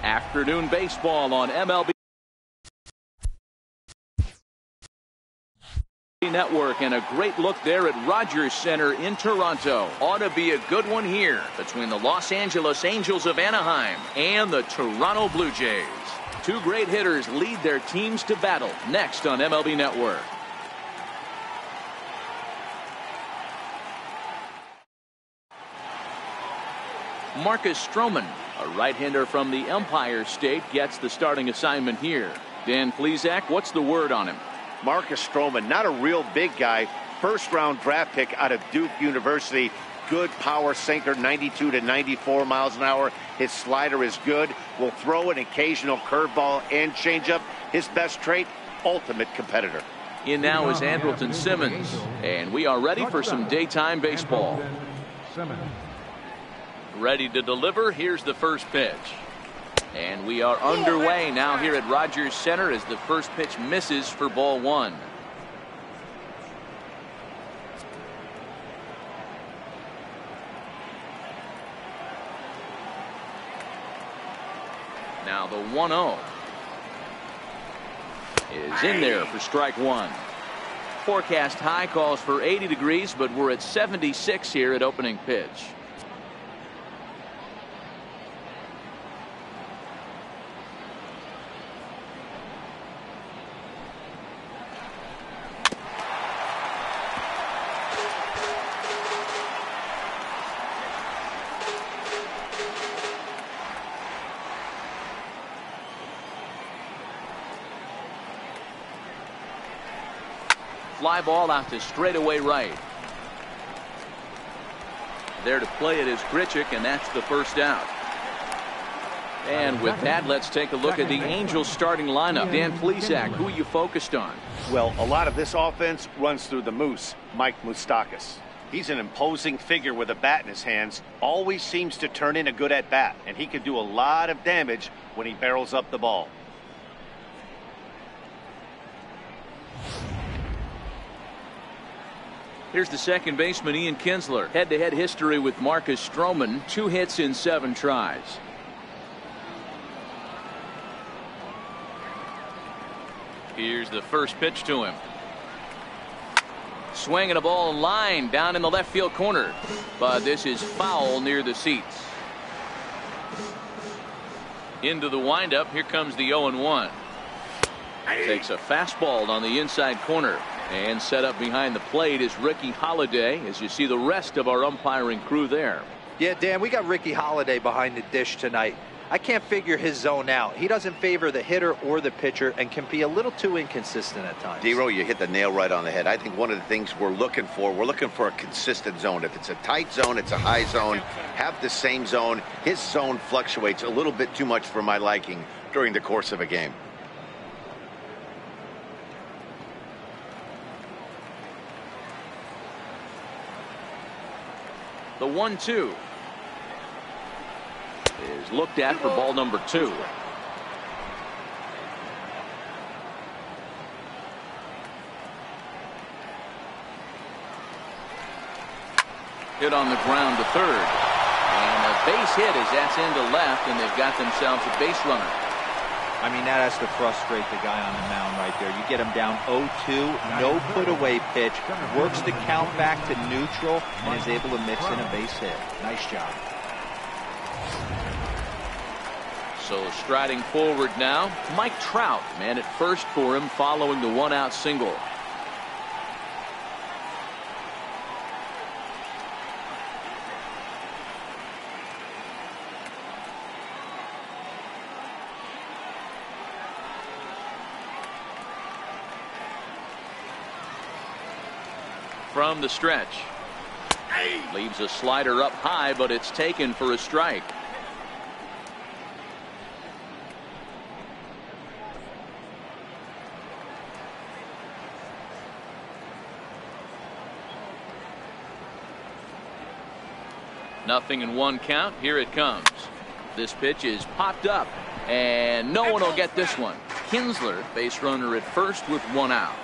Afternoon baseball on MLB Network, and a great look there at Rogers Center in Toronto. Ought to be a good one here between the Los Angeles Angels of Anaheim and the Toronto Blue Jays. Two great hitters lead their teams to battle next on MLB Network. Marcus Stroman, a right-hander from the Empire State, gets the starting assignment here. Dan Plesac, what's the word on him? Marcus Stroman, not a real big guy. First-round draft pick out of Duke University. Good power sinker, 92 to 94 miles an hour. His slider is good. Will throw an occasional curveball and changeup. His best trait, ultimate competitor. In now is Andrelton Simmons, and we are ready for some daytime baseball. Ready to deliver. Here's the first pitch. And we are underway now here at Rogers Center as the first pitch misses for ball one. Now the 1-0 is in there for strike one. Forecast high calls for 80 degrees, but we're at 76 here at opening pitch. Fly ball out to straightaway right. There to play it is Grichuk, and that's the first out. And with that, let's take a look at the Angels starting lineup. Dan Plesac, who are you focused on? Well, a lot of this offense runs through the Moose, Mike Moustakas. He's an imposing figure with a bat in his hands. Always seems to turn in a good at-bat, and he can do a lot of damage when he barrels up the ball. Here's the second baseman, Ian Kinsler. Head-to-head history with Marcus Stroman. 2 hits in 7 tries. Here's the first pitch to him. Swinging a ball line down in the left field corner. But this is foul near the seats. Into the windup. Here comes the 0-1. Takes a fastball on the inside corner. And set up behind the plate is Ricky Holiday, as you see the rest of our umpiring crew there. Yeah, Dan, we got Ricky Holiday behind the dish tonight. I can't figure his zone out. He doesn't favor the hitter or the pitcher and can be a little too inconsistent at times. D-Row, you hit the nail right on the head. I think one of the things we're looking for a consistent zone. If it's a tight zone, it's a high zone. Have the same zone. His zone fluctuates a little bit too much for my liking during the course of a game. The 1-2 is looked at for ball number 2. Hit on the ground to third. And a base hit as that's into left, and they've got themselves a base runner. I mean, that has to frustrate the guy on the mound right there. You get him down 0-2, no put away pitch, works the count back to neutral, and is able to mix in a base hit. Nice job. So striding forward now, Mike Trout, man at first for him following the 1-out single. From the stretch. Leaves a slider up high, but it's taken for a strike. Nothing in 1 count. Here it comes. This pitch is popped up, and no one will get this one. Kinsler, base runner at first with 1 out.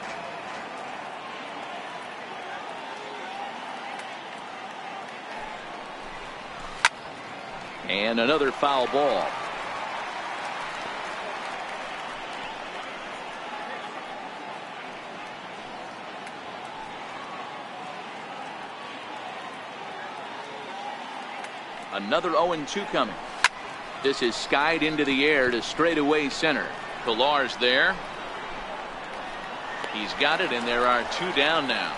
And another foul ball. Another 0-2 coming. This is skied into the air to straightaway center. Pillar's there. He's got it, and there are 2 down now.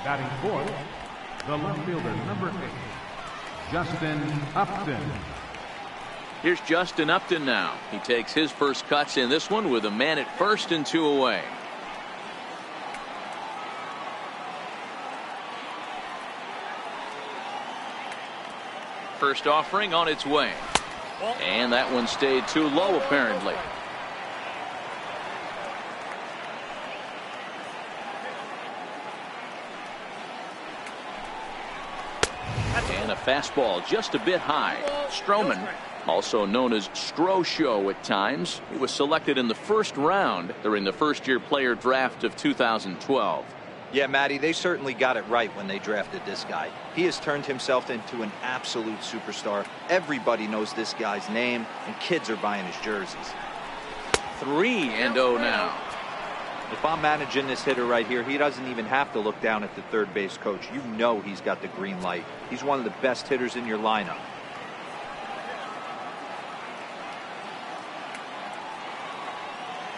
Batting fourth, the left fielder, number 8, Justin Upton. Here's Justin Upton now. He takes his first cuts in this one with a man at first and 2 away. First offering on its way. And that one stayed too low, apparently. And a fastball just a bit high. Stroman, also known as Strosho at times, he was selected in the first round during the first-year player draft of 2012. Yeah, Matty, they certainly got it right when they drafted this guy. He has turned himself into an absolute superstar. Everybody knows this guy's name, and kids are buying his jerseys. 3-0 now. If I'm managing this hitter right here, he doesn't even have to look down at the third base coach. You know he's got the green light. He's one of the best hitters in your lineup.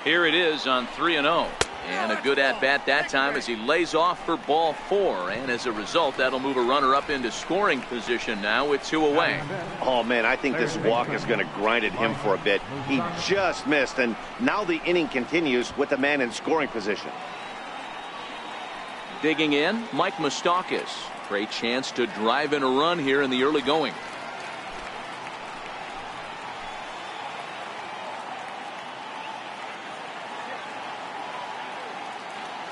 Here it is on 3-0. And a good at-bat that time as he lays off for ball 4. And as a result, that'll move a runner up into scoring position now with 2 away. Oh, man, I think this walk is going to grind at him for a bit. He just missed, and now the inning continues with the man in scoring position. Digging in, Mike Moustakas. Great chance to drive in a run here in the early going.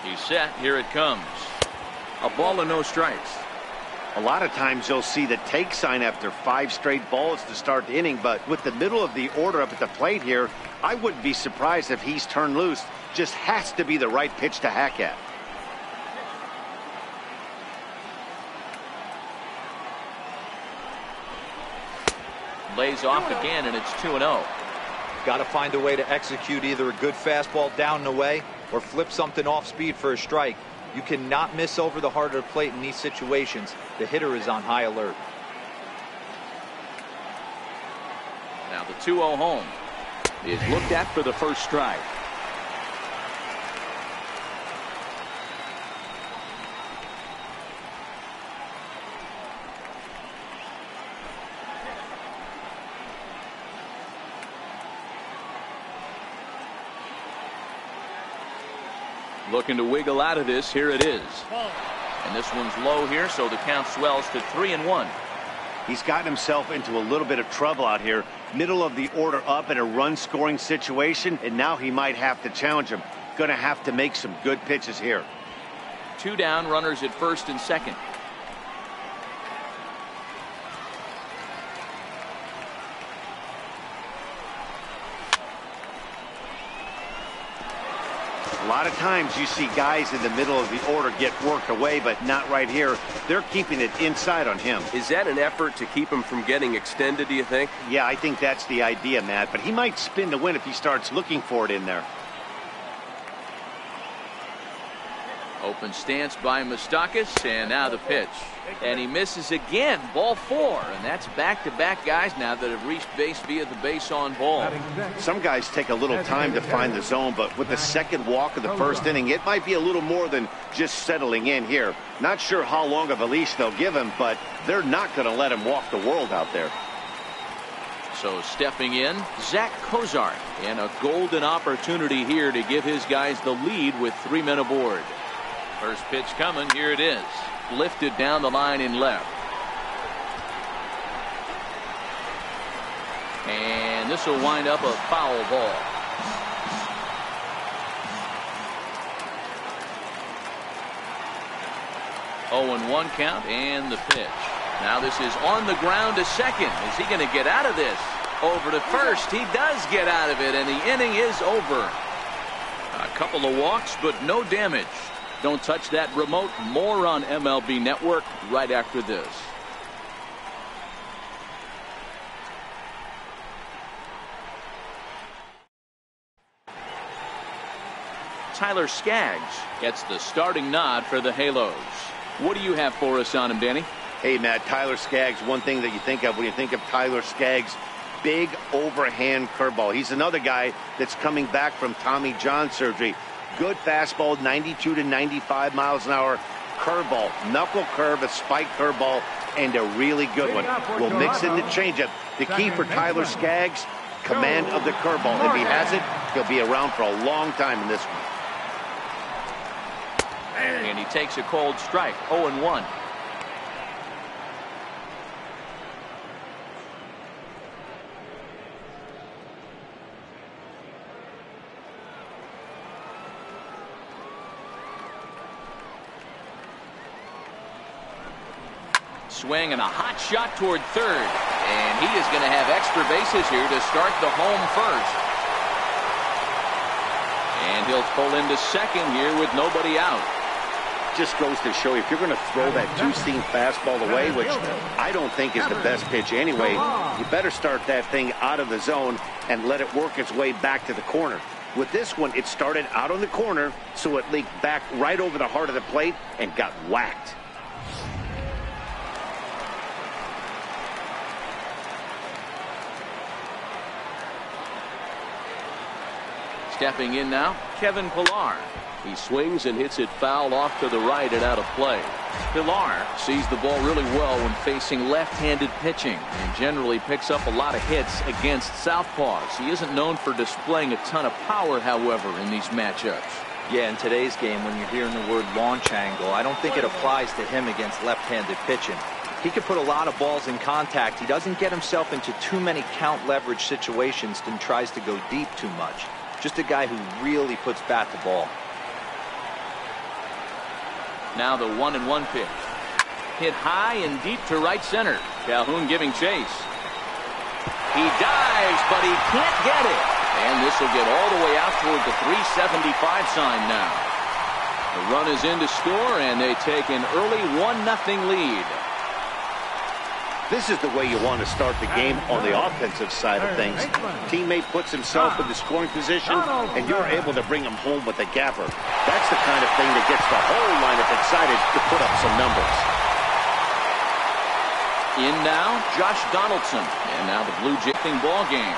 He's set. Here it comes. A ball and no strikes. A lot of times you'll see the take sign after 5 straight balls to start the inning, but with the middle of the order up at the plate here, I wouldn't be surprised if he's turned loose. Just has to be the right pitch to hack at. Lays off again, and it's 2-0. Got to find a way to execute either a good fastball down and away or flip something off speed for a strike. You cannot miss over the heart of the plate in these situations. The hitter is on high alert. Now the 2-0 home is looked at for the first strike. Looking to wiggle out of this. Here it is. And this one's low here, so the count swells to 3-1. He's gotten himself into a little bit of trouble out here. Middle of the order up in a run-scoring situation, and now he might have to challenge him. Going to have to make some good pitches here. 2 down, runners at first and second. A lot of times you see guys in the middle of the order get worked away, but not right here. They're keeping it inside on him. Is that an effort to keep him from getting extended, do you think? Yeah, I think that's the idea, Matt, but he might spin to win if he starts looking for it in there. Open stance by Moustakas, and now the pitch. And he misses again. Ball 4, and that's back-to-back guys now that have reached base via the base on ball. Some guys take a little time to find the zone, but with the second walk of the first inning, it might be a little more than just settling in here. Not sure how long of a leash they'll give him, but they're not going to let him walk the world out there. So stepping in, Zach Kozart, and a golden opportunity here to give his guys the lead with 3 men aboard. First pitch coming. Here it is. Lifted down the line in left. And this will wind up a foul ball. Oh, and 1 count, and the pitch. Now this is on the ground to second. Is he going to get out of this? Over to first. He does get out of it, and the inning is over. A couple of walks, but no damage. Don't touch that remote. More on MLB Network right after this. Tyler Skaggs gets the starting nod for the Halos. What do you have for us on him, Danny? Hey, Matt, Tyler Skaggs, one thing that you think of when you think of Tyler Skaggs, big overhand curveball. He's another guy that's coming back from Tommy John surgery. Good fastball, 92 to 95 miles an hour. Curveball, knuckle curve, a spike curveball, and a really good one. We'll mix in the changeup. The key for Tyler Skaggs, command of the curveball. If he has it, he'll be around for a long time in this one. And he takes a cold strike, 0-1. Swing and a hot shot toward third. And he is going to have extra bases here to start the home first. And he'll pull into second here with nobody out. Just goes to show you, if you're going to throw that two-seam fastball away, which I don't think is the best pitch anyway, you better start that thing out of the zone and let it work its way back to the corner. With this one, it started out on the corner, so it leaked back right over the heart of the plate and got whacked. Stepping in now, Kevin Pillar. He swings and hits it foul off to the right and out of play. Pillar sees the ball really well when facing left-handed pitching and generally picks up a lot of hits against southpaws. He isn't known for displaying a ton of power, however, in these matchups. Yeah, in today's game, when you're hearing the word launch angle, I don't think it applies to him against left-handed pitching. He can put a lot of balls in contact. He doesn't get himself into too many count leverage situations and tries to go deep too much. Just a guy who really puts bat to ball. Now the 1-1 pitch. Hit high and deep to right center. Calhoun giving chase. He dives, but he can't get it. And this will get all the way out toward the 375 sign now. The run is in to score, and they take an early 1-0 lead. This is the way you want to start the game on the offensive side of things. Teammate puts himself in the scoring position, and you're able to bring him home with a gapper. That's the kind of thing that gets the whole lineup excited to put up some numbers. In now, Josh Donaldson. And now the Blue Jay ball game.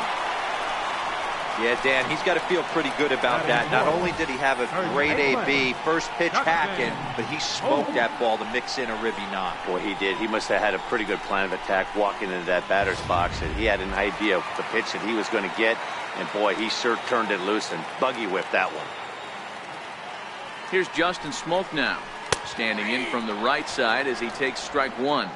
Yeah, Dan, he's got to feel pretty good about that. Not only did he have a great AB, first pitch hacking, but he smoked that ball to mix in a ribby knock. Boy, he did. He must have had a pretty good plan of attack walking into that batter's box, and he had an idea of the pitch that he was going to get, and boy, he sure turned it loose and buggy whipped that one. Here's Justin Smoke now, standing in from the right side as he takes strike one.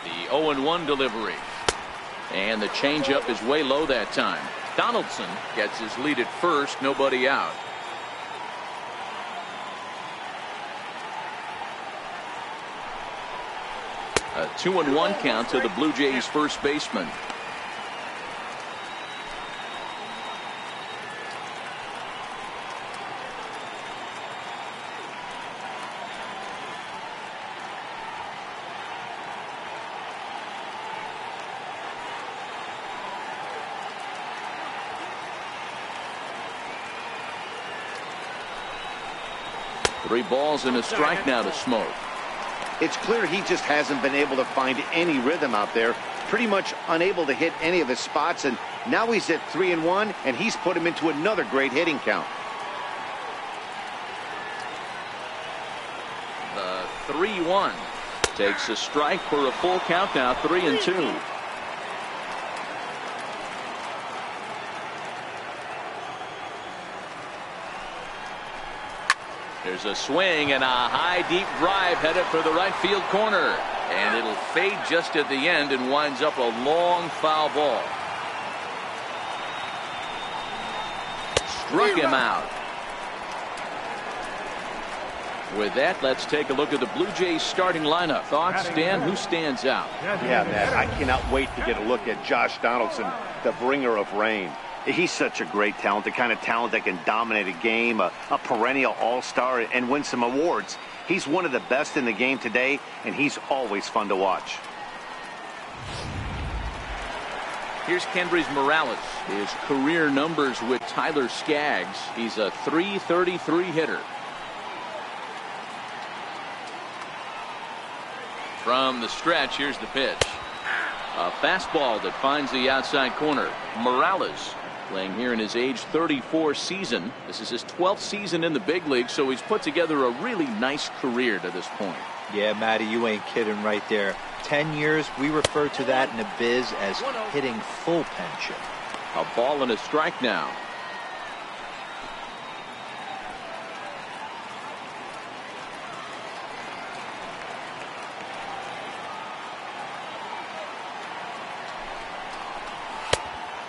The 0-1 delivery. And the changeup is way low that time. Donaldson gets his lead at first, nobody out. A 2-1 count to the Blue Jays first baseman. Three balls and a strike now to Smoke. It's clear he just hasn't been able to find any rhythm out there. Pretty much unable to hit any of his spots, and now he's at 3-1, and he's put him into another great hitting count. The 3-1 takes a strike for a full count now, 3-2. There's a swing and a high deep drive headed for the right field corner, and it'll fade just at the end and winds up a long foul ball. Struck him out. With that, let's take a look at the Blue Jays starting lineup. Thoughts, Dan? Who stands out? Yeah, Matt, I cannot wait to get a look at Josh Donaldson, the bringer of rain. He's such a great talent, the kind of talent that can dominate a game, a perennial all-star, and win some awards. He's one of the best in the game today, and he's always fun to watch. Here's Kendrys Morales. His career numbers with Tyler Skaggs. He's a .333 hitter. From the stretch, here's the pitch. A fastball that finds the outside corner. Morales playing here in his age 34 season. This is his 12th season in the big league, so he's put together a really nice career to this point. Yeah, Matty, you ain't kidding right there. 10 years, we refer to that in the biz as hitting full pension. A ball and a strike now.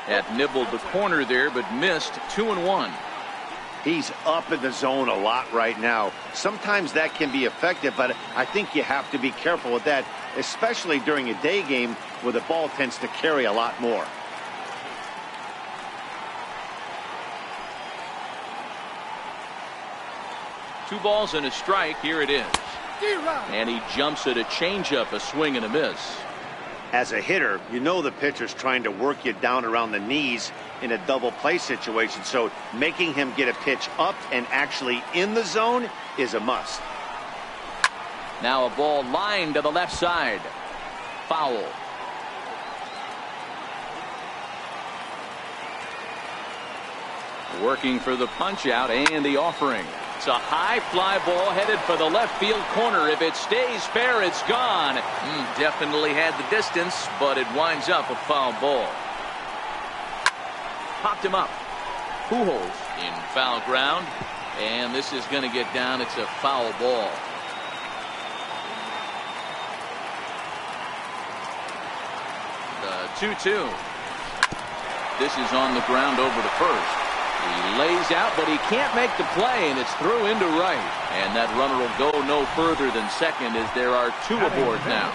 Had nibbled the corner there, but missed. 2-1. He's up in the zone a lot right now. Sometimes that can be effective, but I think you have to be careful with that, especially during a day game where the ball tends to carry a lot more. Two balls and a strike. Here it is. And he jumps at a changeup, a swing and a miss. As a hitter, you know the pitcher's trying to work you down around the knees in a double play situation, so making him get a pitch up and actually in the zone is a must. Now a ball lined to the left side. Foul. Working for the punch out and the offering. It's a high fly ball headed for the left field corner. If it stays fair, it's gone. Definitely had the distance, but it winds up a foul ball. Popped him up. Pujols in foul ground, and this is going to get down. It's a foul ball. The 2-2. This is on the ground over to first. He lays out, but he can't make the play, and it's through into right. And that runner will go no further than second as there are two aboard now.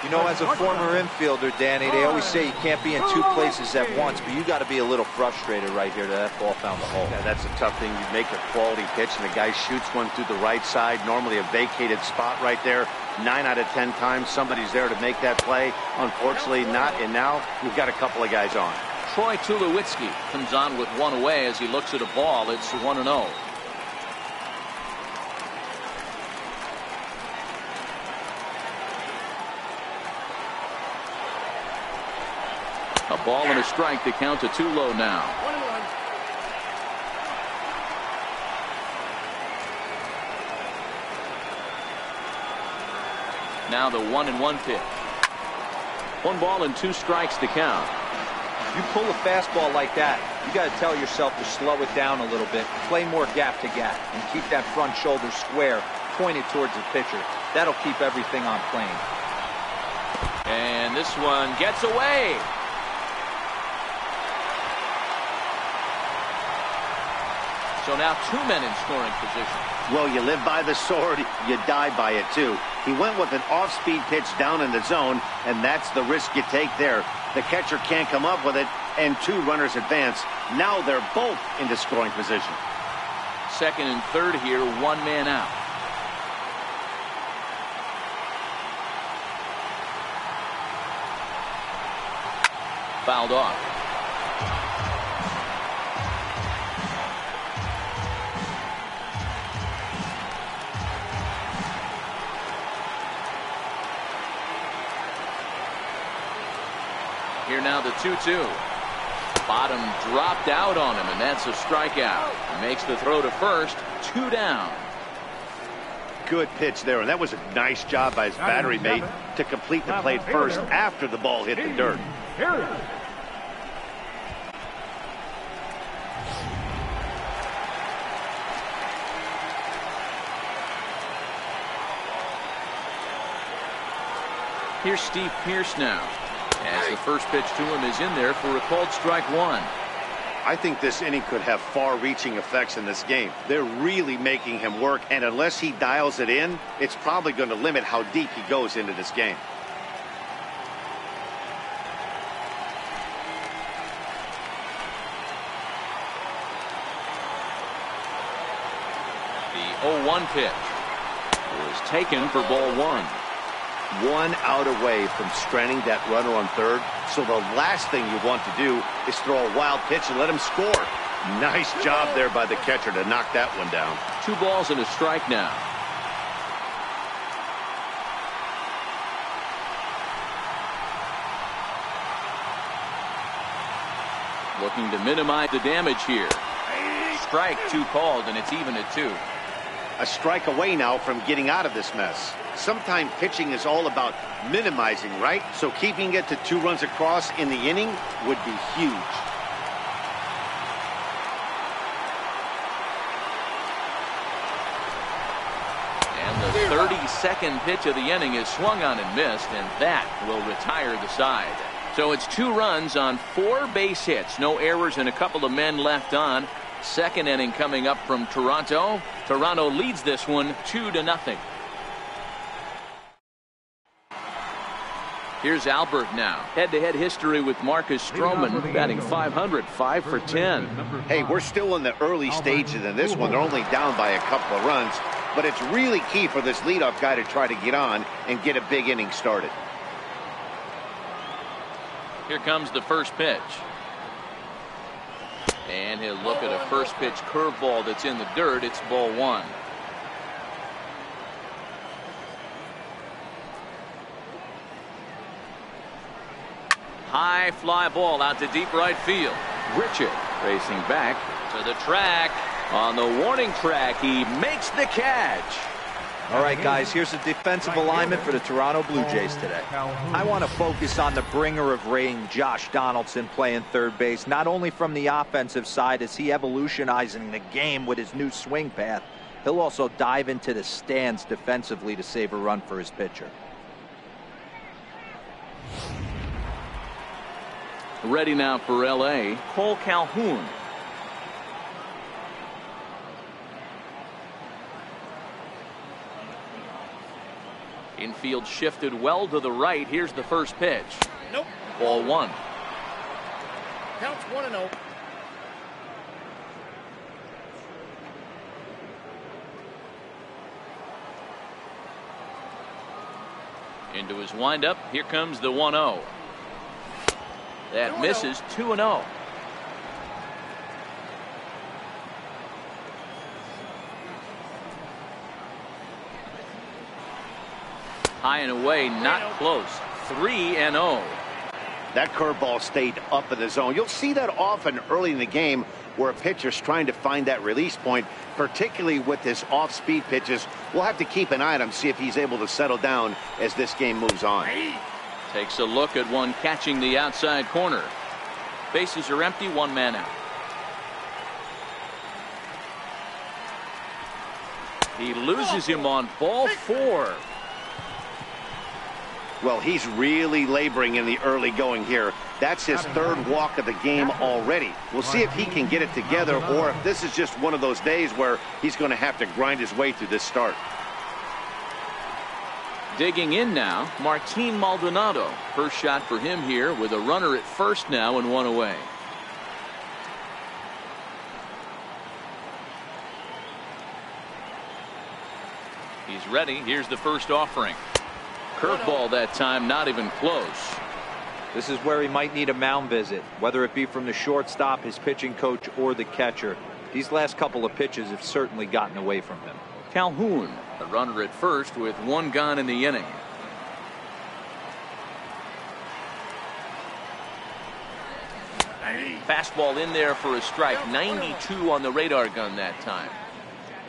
You know, as a former infielder, Danny, they always say you can't be in two places at once, but you got to be a little frustrated right here that ball found the hole. Yeah, that's a tough thing. You make a quality pitch, and the guy shoots one through the right side, normally a vacated spot right there. 9 out of 10 times, somebody's there to make that play. Unfortunately, not, and now you've got a couple of guys on. Troy Tulowitzki comes on with one away as he looks at a ball. It's 1-0. A ball and a strike to count to Tulo now. 1-1. Now the 1-1 pitch. 1 ball and 2 strikes to count. You pull a fastball like that, you got to tell yourself to slow it down a little bit, play more gap to gap, and keep that front shoulder square, pointed towards the pitcher. That'll keep everything on plane. And this one gets away. So now 2 men in scoring position. Well, you live by the sword, you die by it too. He went with an off-speed pitch down in the zone, and that's the risk you take there. The catcher can't come up with it, and 2 runners advance. Now they're both into scoring position. Second and third here, 1 man out. Fouled off. Here now the 2-2. Bottom dropped out on him, and that's a strikeout. Makes the throw to first. 2 down. Good pitch there, and that was a nice job by his battery mate to complete the play first after the ball hit the dirt. Here's Steve Pearce now, as the first pitch to him is in there for a called strike 1. I think this inning could have far-reaching effects in this game. They're really making him work, and unless he dials it in, it's probably going to limit how deep he goes into this game. The 0-1 pitch. taken for ball one. One out away from stranding that runner on third. So the last thing you want to do is throw a wild pitch and let him score. Nice job there by the catcher to knock that one down. 2 balls and a strike now. Looking to minimize the damage here. Strike 2 called, and it's even at 2. A strike away now from getting out of this mess. Sometimes pitching is all about minimizing, right? So keeping it to 2 runs across in the inning would be huge. And the 32nd pitch of the inning is swung on and missed, and that will retire the side. So it's 2 runs on 4 base hits. No errors and a couple of men left on. Second inning coming up from Toronto. Toronto leads this one 2-0. Here's Albert now. Head-to-head history with Marcus Stroman, batting .500, 5 for 10. Hey, we're still in the early stages in this one. They're only down by a couple of runs, but it's really key for this leadoff guy to try to get on and get a big inning started. Here comes the first pitch. And he'll look at a first pitch curveball that's in the dirt. It's ball 1. High fly ball out to deep right field. Richard racing back to the track. On the warning track, he makes the catch. All right, guys, here's a defensive alignment for the Toronto Blue Jays today. I want to focus on the bringer of rain, Josh Donaldson, playing third base, not only from the offensive side as he evolutionizing the game with his new swing path, he'll also dive into the stands defensively to save a run for his pitcher. Ready now for L.A., Cole Calhoun. Infield shifted well to the right. Here's the first pitch. Nope. Ball 1. Counts 1-0. Into his windup. Here comes the 1-0. That misses. 2-0. High and away, not close. 3-0. That curveball stayed up in the zone. You'll see that often early in the game where a pitcher's trying to find that release point, particularly with his off-speed pitches. We'll have to keep an eye on him, see if he's able to settle down as this game moves on. Takes a look at one catching the outside corner. Bases are empty, 1 man out. He loses him on ball 4. Well, he's really laboring in the early going here. That's his 3rd walk of the game already. We'll see if he can get it together or if this is just one of those days where he's going to have to grind his way through this start. Digging in now, Martin Maldonado. First shot for him here with a runner at first now and 1 away. He's ready. Here's the first offering. Curveball that time, not even close. This is where he might need a mound visit, whether it be from the shortstop, his pitching coach, or the catcher. These last couple of pitches have certainly gotten away from him. Calhoun, a runner at first with 1 gone in the inning. Fastball in there for a strike. 92 on the radar gun that time.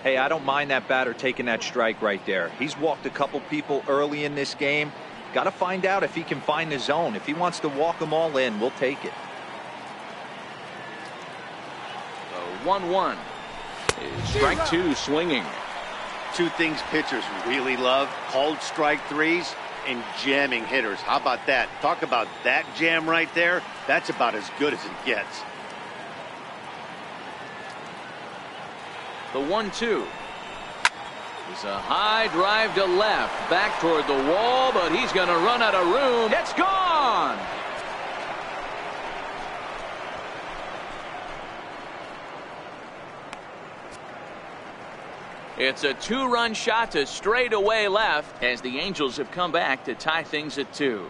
Hey, I don't mind that batter taking that strike right there. He's walked a couple people early in this game. Got to find out if he can find the zone. If he wants to walk them all in, we'll take it. 1-1. Strike 2 swinging. 2 things pitchers really love: called strike 3s and jamming hitters. How about that? Talk about that jam right there. That's about as good as it gets. The 1-2 is a high drive to left, back toward the wall, but he's going to run out of room. It's gone. It's a 2-run shot to straightaway left as the Angels have come back to tie things at 2.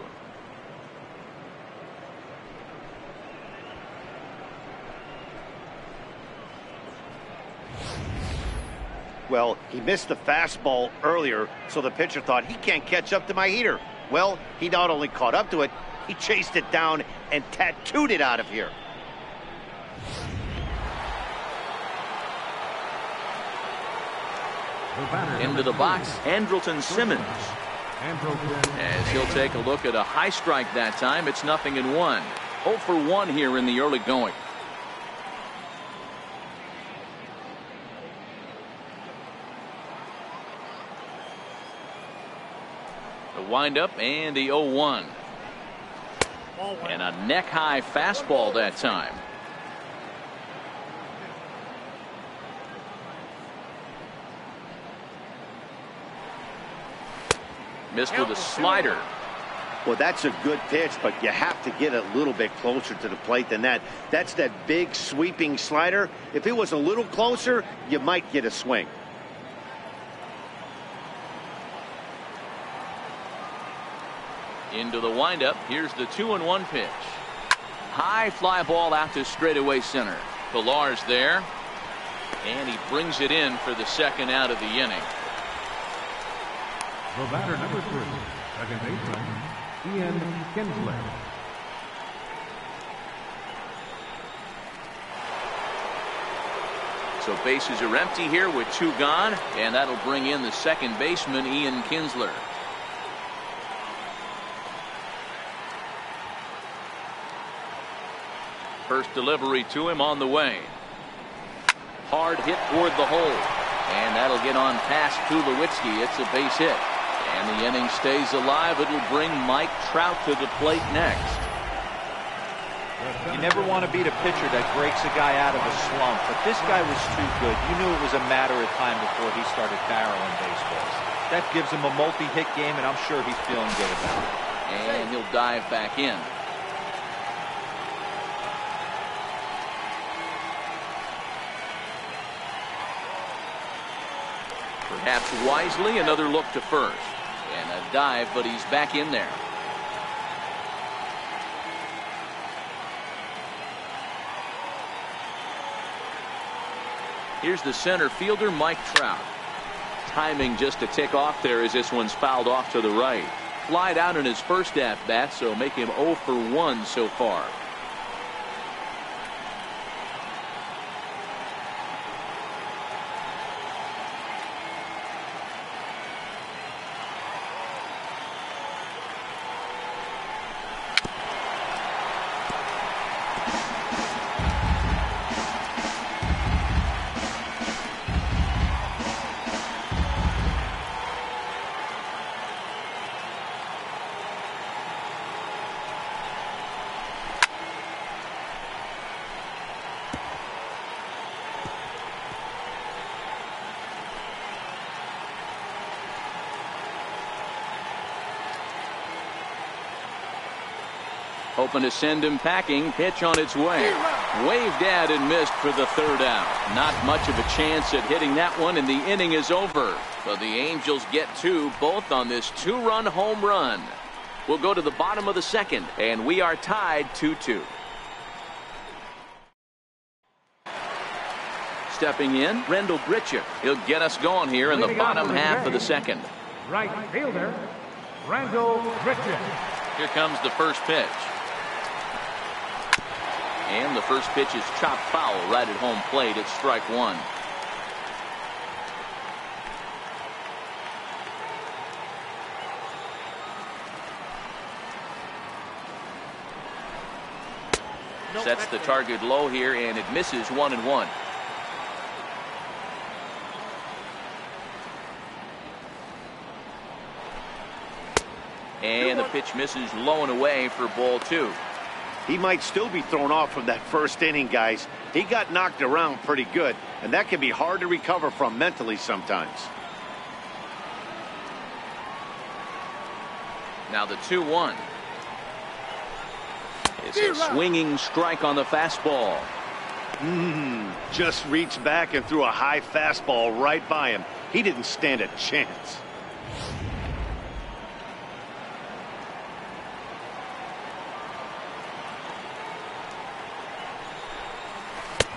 Well, he missed the fastball earlier, so the pitcher thought he can't catch up to my heater. Well, he not only caught up to it, he chased it down and tattooed it out of here. Into the box, Andrelton Simmons. As he'll take a look at a high strike that time, it's 0-1. 0 for 1 here in the early going. The windup and the 0-1. And a neck-high fastball that time. Missed with a slider. Well, that's a good pitch, but you have to get a little bit closer to the plate than that. That's that big sweeping slider. If it was a little closer, you might get a swing. Into the windup. Here's the 2-1 pitch. High fly ball out to straightaway center. Pillar's there. And he brings it in for the second out of the inning. The batter, number 3, second baseman, Ian Kinsler. So bases are empty here with 2 gone, and that'll bring in the second baseman, Ian Kinsler. First delivery to him on the way. Hard hit toward the hole, and that'll get on past Tulowitzki. It's a base hit. And the inning stays alive. It'll bring Mike Trout to the plate next. You never want to beat a pitcher that breaks a guy out of a slump, but this guy was too good. You knew it was a matter of time before he started barreling baseballs. That gives him a multi-hit game, and I'm sure he's feeling good about it. And he'll dive back in. Perhaps wisely, another look to first. And a dive, but he's back in there. Here's the center fielder, Mike Trout. Timing just a tick off there as this one's fouled off to the right. Flied out in his first at-bat, so make him 0 for 1 so far. Hoping to send him packing. Pitch on its way. Waved at and missed for the third out. Not much of a chance at hitting that one, and the inning is over. But the Angels get 2, both on this 2-run home run. We'll go to the bottom of the second, and we are tied 2-2. Stepping in, Rendell Britchett. He'll get us going here in the bottom half of the second. Right fielder, Rendell Britchett. Here comes the first pitch. And the first pitch is chopped foul right at home plate. It's strike 1. Sets the target low here, and it misses 1-1. And the pitch misses low and away for ball 2. He might still be thrown off from that first inning, guys. He got knocked around pretty good, and that can be hard to recover from mentally sometimes. Now the 2-1. It's a swinging strike on the fastball. Just reached back and threw a high fastball right by him. He didn't stand a chance.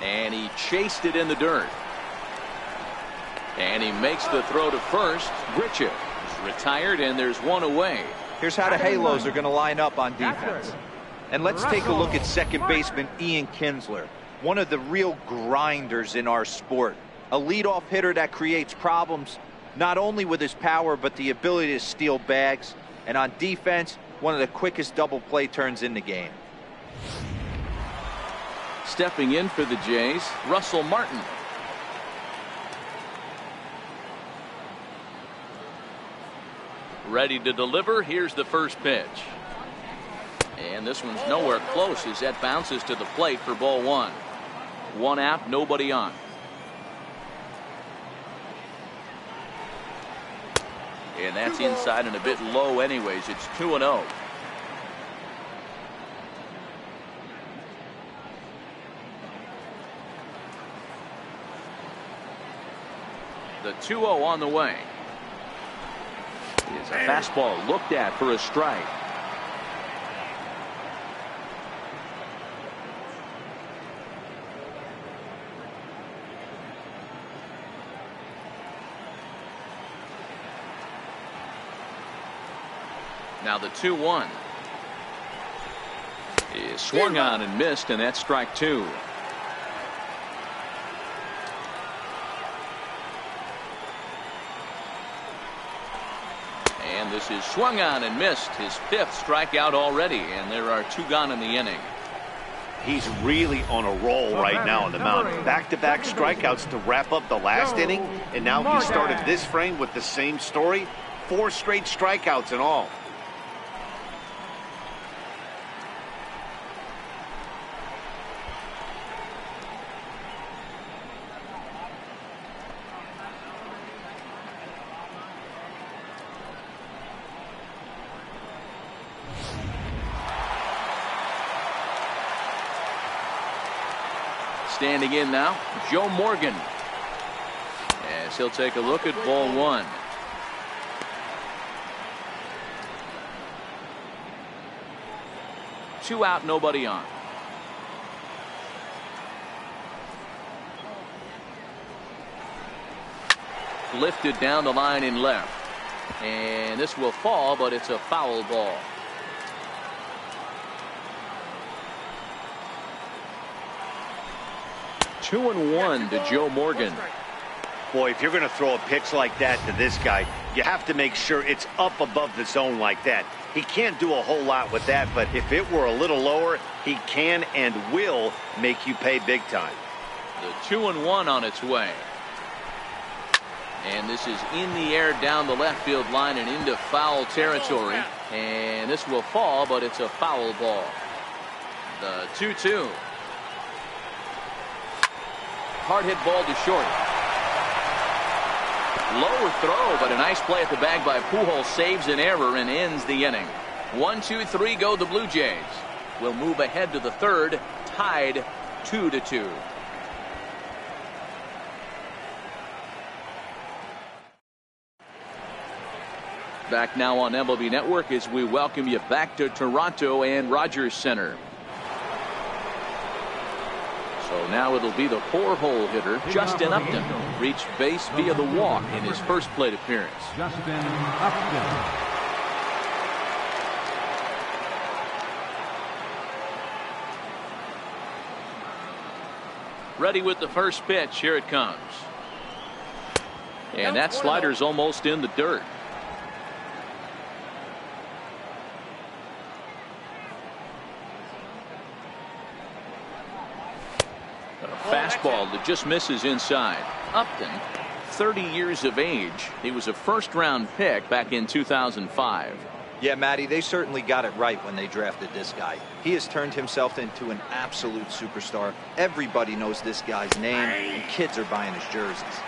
And he chased it in the dirt. And he makes the throw to first. Gritcha is retired, and there's one away. Here's how the Halos are going to line up on defense. And let's take a look at second baseman Ian Kinsler, one of the real grinders in our sport. A leadoff hitter that creates problems, not only with his power, but the ability to steal bags. And on defense, one of the quickest double play turns in the game. Stepping in for the Jays, Russell Martin. Ready to deliver. Here's the first pitch. And this one's nowhere close as that bounces to the plate for ball one. One out, nobody on. And that's inside and a bit low anyways. It's 2-0. The 2-0 on the way. Is a fastball looked at for a strike. Now the 2-1 is swung on and missed, and that's strike two. And this is swung on and missed, his fifth strikeout already, and there are two gone in the inning. He's really on a roll right now on the mound. Back-to-back strikeouts to wrap up the last inning, and now he started this frame with the same story. 4 straight strikeouts in all. Standing in now, Joe Morgan, as he'll take a look at ball one. Two out, nobody on. Lifted down the line in left, and this will fall, but it's a foul ball. Two and one to Joe Morgan. Boy, if you're going to throw a pitch like that to this guy, you have to make sure it's up above the zone like that. He can't do a whole lot with that, but if it were a little lower, he can and will make you pay big time. The 2-1 on its way. And this is in the air down the left field line and into foul territory. And this will fall, but it's a foul ball. The 2-2. Hard hit ball to short. Low throw, but a nice play at the bag by Pujols, saves an error and ends the inning. 1-2-3 go the Blue Jays. Will move ahead to the third, tied 2-2. Back now on MLB Network as we welcome you back to Toronto and Rogers Center. So now it'll be the 4-hole hitter, Justin Upton, reached base via the walk in his first plate appearance. Justin Upton. Ready with the first pitch. Here it comes. And that slider's almost in the dirt. Fastball that just misses inside. Upton, 30 years of age. He was a first-round pick back in 2005. Yeah, Matty, they certainly got it right when they drafted this guy. He has turned himself into an absolute superstar. Everybody knows this guy's name, and kids are buying his jerseys.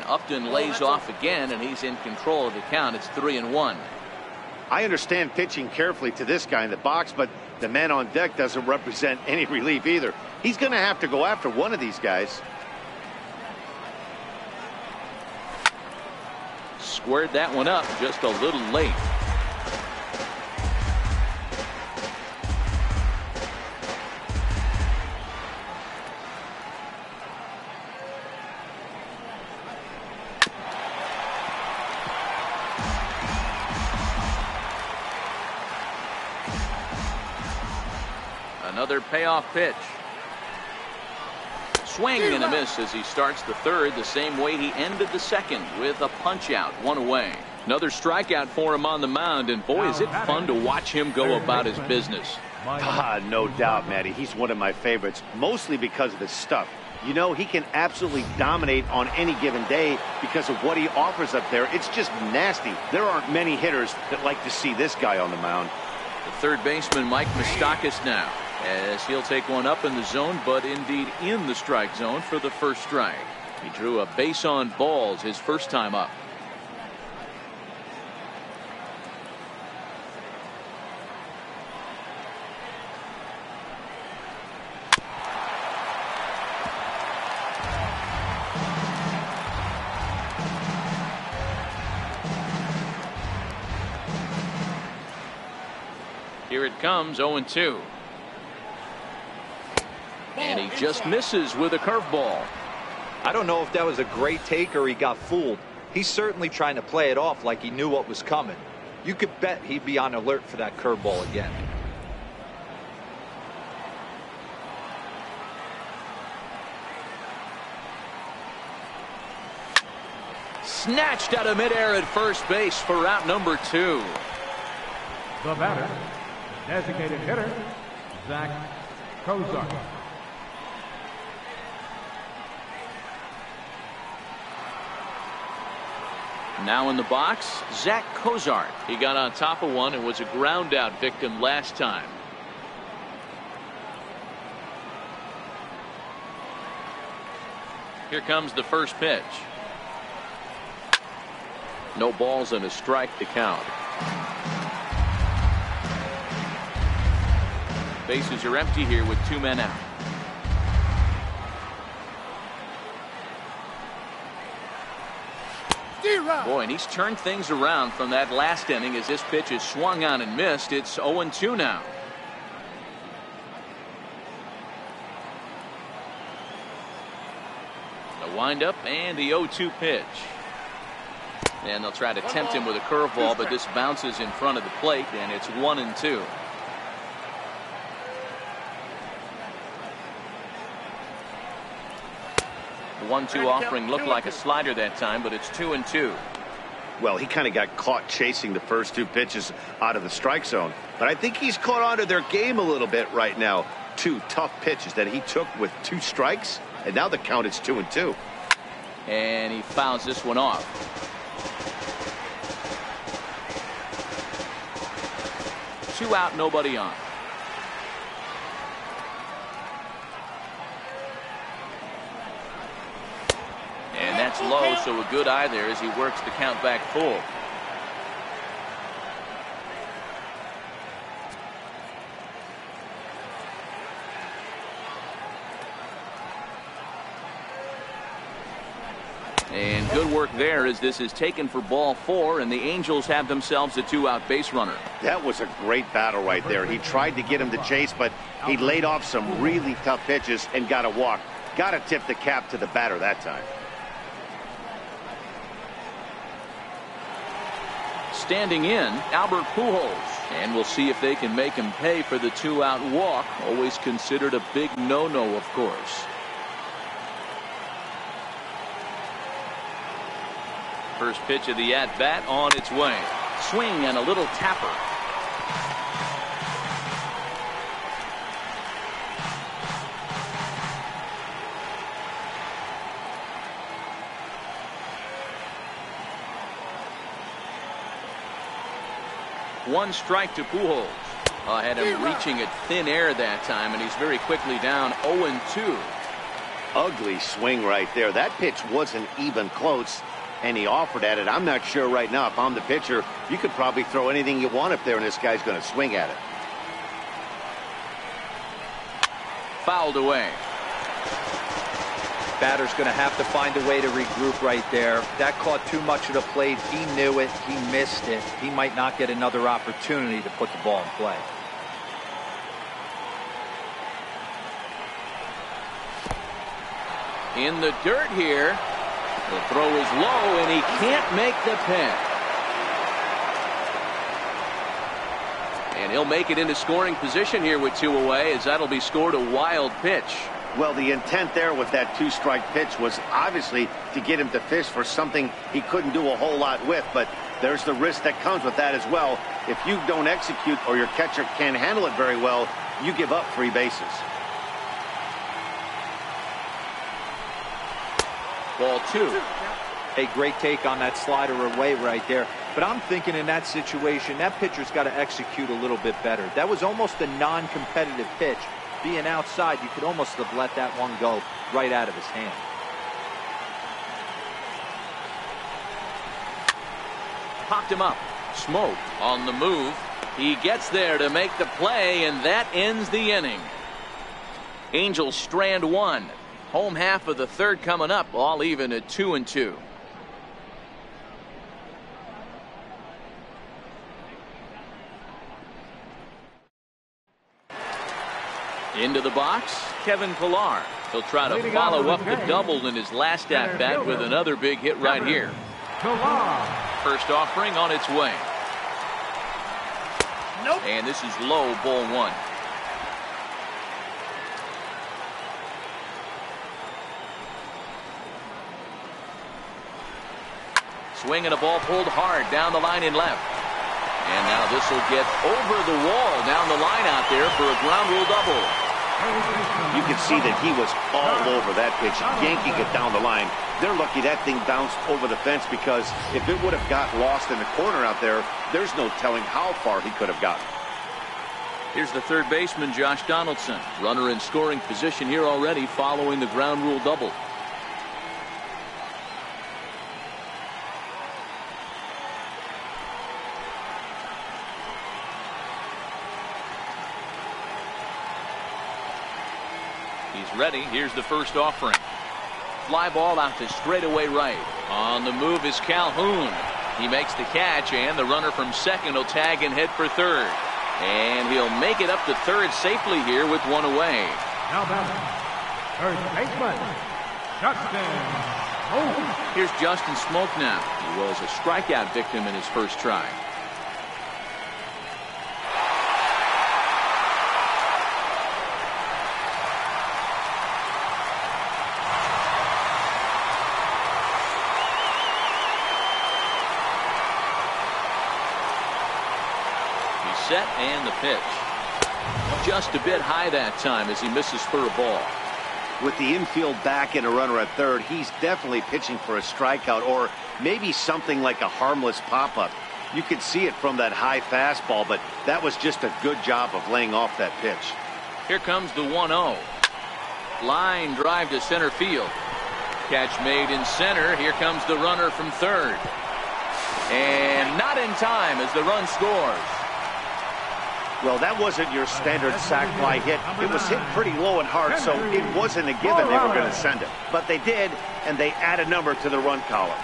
Upton lays off again, and he's in control of the count. It's 3-1. I understand pitching carefully to this guy in the box, but the man on deck doesn't represent any relief either. He's going to have to go after one of these guys. Squared that one up just a little late. Another payoff pitch. Swing and a miss as he starts the third the same way he ended the second, with a punch out, 1 away. Another strikeout for him on the mound, and boy, is it fun to watch him go about his business. No doubt, Matty. He's one of my favorites, mostly because of his stuff. You know, he can absolutely dominate on any given day because of what he offers up there. It's just nasty. There aren't many hitters that like to see this guy on the mound. The third baseman, Mike Moustakas, now, as he'll take one up in the zone, but indeed in the strike zone for the first strike. He drew a base on balls his first time up. Here it comes, 0-2. And he just misses with a curveball. I don't know if that was a great take or he got fooled. He's certainly trying to play it off like he knew what was coming. You could bet he'd be on alert for that curveball again. Snatched out of midair at first base for out number 2. The batter, designated hitter, Zach Kozar. Now in the box, Zach Kozart. He got on top of one and was a ground out victim last time. Here comes the first pitch. No balls and a strike to count. Bases are empty here with 2 men out. Boy, and he's turned things around from that last inning as this pitch is swung on and missed. It's 0-2 now. The windup and the 0-2 pitch. And they'll try to tempt him with a curveball, but this bounces in front of the plate, and it's 1-2. The 1-2 offering looked like a slider that time, but it's 2-2. Well, he kind of got caught chasing the first 2 pitches out of the strike zone. But I think he's caught on to their game a little bit right now. 2 tough pitches that he took with 2 strikes, and now the count is 2-2. And he fouls this one off. Two out, nobody on. And that's low, so a good eye there as he works the count back full. And good work there as this is taken for ball 4, and the Angels have themselves a 2-out base runner. That was a great battle right there. He tried to get him to chase, but he laid off some really tough pitches and got a walk. Got to tip the cap to the batter that time. Standing in, Albert Pujols. And we'll see if they can make him pay for the 2-out walk. Always considered a big no-no, of course. First pitch of the at-bat on its way. Swing and a little tapper. One strike to Pujols. Had him reaching at thin air that time, and he's very quickly down 0-2. Ugly swing right there. That pitch wasn't even close, and he offered at it. I'm not sure right now if I'm the pitcher, you could probably throw anything you want up there, and this guy's going to swing at it. Fouled away. Batter's going to have to find a way to regroup right there. That caught too much of the plate. He knew it. He missed it. He might not get another opportunity to put the ball in play. In the dirt here. The throw is low, and he can't make the pin. And he'll make it into scoring position here with 2 away, as that'll be scored a wild pitch. Well, the intent there with that 2-strike pitch was obviously to get him to fish for something he couldn't do a whole lot with, but there's the risk that comes with that as well. If you don't execute or your catcher can't handle it very well, you give up 3 bases. Ball 2. A great take on that slider away right there. But I'm thinking in that situation, that pitcher's got to execute a little bit better. That was almost a non-competitive pitch. Being outside, you could almost have let that one go right out of his hand. Popped him up. Smoke on the move. He gets there to make the play, and that ends the inning. Angels strand 1. Home half of the third coming up, all even at 2-2. Into the box, Kevin Pillar. He'll try to follow up the double in his last at-bat with another big hit right here. First offering on its way. Nope. And this is low, ball 1. Swing and a ball pulled hard down the line and left. And now this will get over the wall down the line out there for a ground rule double. You can see that he was all over that pitch, yanking it down the line. They're lucky that thing bounced over the fence, because if it would have got lost in the corner out there, there's no telling how far he could have gotten. Here's the third baseman, Josh Donaldson. Runner in scoring position here already following the ground rule double. He's ready. Here's the first offering. Fly ball out to straightaway right. On the move is Calhoun. He makes the catch, and the runner from second will tag and head for third. And he'll make it up to third safely here with 1 away. Now batting, third baseman, Justin Smoke. Here's Justin Smoke now. He was a strikeout victim in his first try. Set and the pitch. Just a bit high that time as he misses for a ball. With the infield back and a runner at third, he's definitely pitching for a strikeout, or maybe something like a harmless pop-up. You could see it from that high fastball, but that was just a good job of laying off that pitch. Here comes the 1-0. Line drive to center field. Catch made in center. Here comes the runner from third. And not in time as the run scores. Well, that wasn't your standard sac fly hit. It was hit pretty low and hard, so it wasn't a given they were going to send it. But they did, and they add a number to the run column.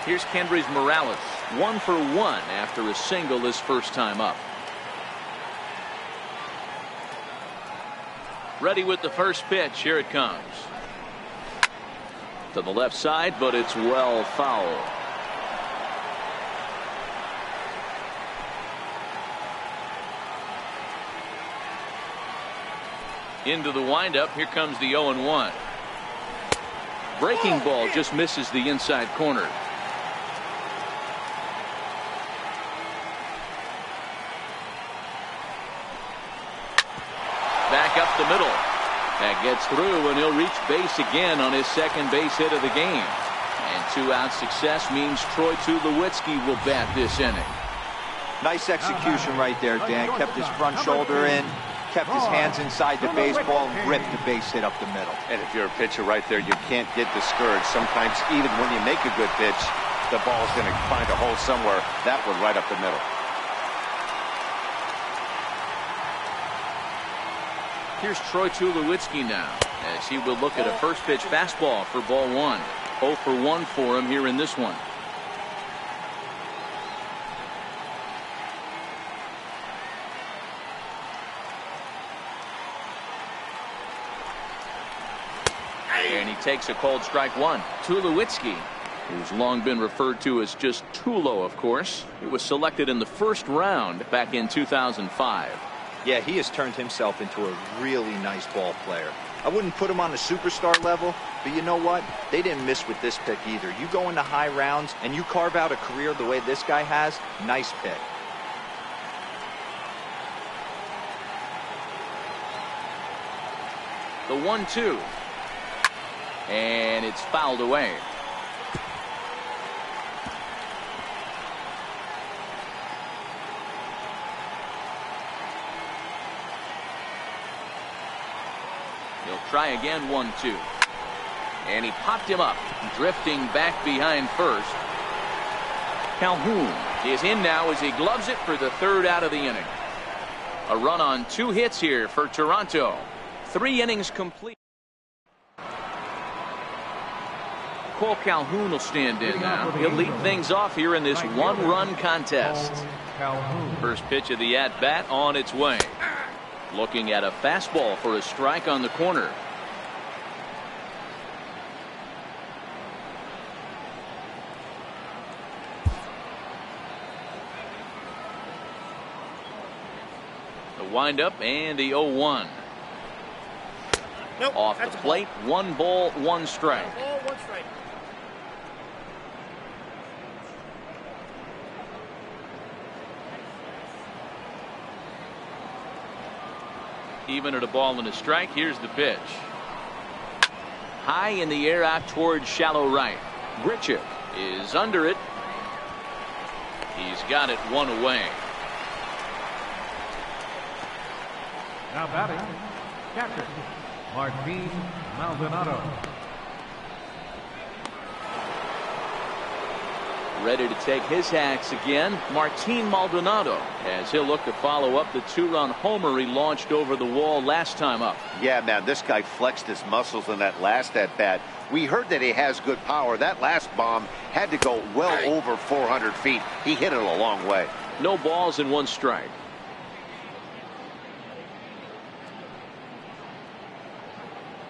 Here's Kendrys Morales, 1 for 1 after a single his first time up. Ready with the first pitch. Here it comes. To the left side, but it's well foul. Into the windup. Here comes the 0-1. Breaking ball just misses the inside corner. Back up the middle. That gets through, and he'll reach base again on his second base hit of the game. And 2-out success means Troy Tulowitzki will bat this inning. Nice execution right there, Dan. Kept his front shoulder in. kept his hands inside the baseball, and ripped the base hit up the middle. And if you're a pitcher right there, you can't get discouraged. Sometimes even when you make a good pitch, the ball's going to find a hole somewhere. That one right up the middle. Here's Troy Tulowitzki now, as he will look at a first pitch fastball for ball one. 0 for 1 for him here in this one. And he takes a called strike one. Tulowitzki, who's long been referred to as just Tulo, of course. He was selected in the first round back in 2005. Yeah, he has turned himself into a really nice ball player. I wouldn't put him on a superstar level, but you know what? They didn't miss with this pick either. You go into high rounds and you carve out a career the way this guy has, nice pick. The 1-2. And it's fouled away. He'll try again. 1-2. And he popped him up, drifting back behind first. Calhoun is in now as he gloves it for the third out of the inning. A run on 2 hits here for Toronto. 3 innings complete. Cole Calhoun will stand in now. He'll lead things off here in this 1-run contest. First pitch of the at-bat on its way. Looking at a fastball for a strike on the corner. The windup and the 0-1. Nope, off the plate. 1 ball, 1 strike. 1 ball, 1 strike. Even at a ball and a strike. Here's the pitch. High in the air out towards shallow right. Grichuk is under it. He's got it 1 away. Now batting, catcher, Martin Maldonado. Ready to take his hacks again, Martin Maldonado, as he'll look to follow up the 2-run homer he launched over the wall last time up. Yeah, man, this guy flexed his muscles in that last at-bat. We heard that he has good power. That last bomb had to go well over 400 feet. He hit it a long way. No balls and 1 strike.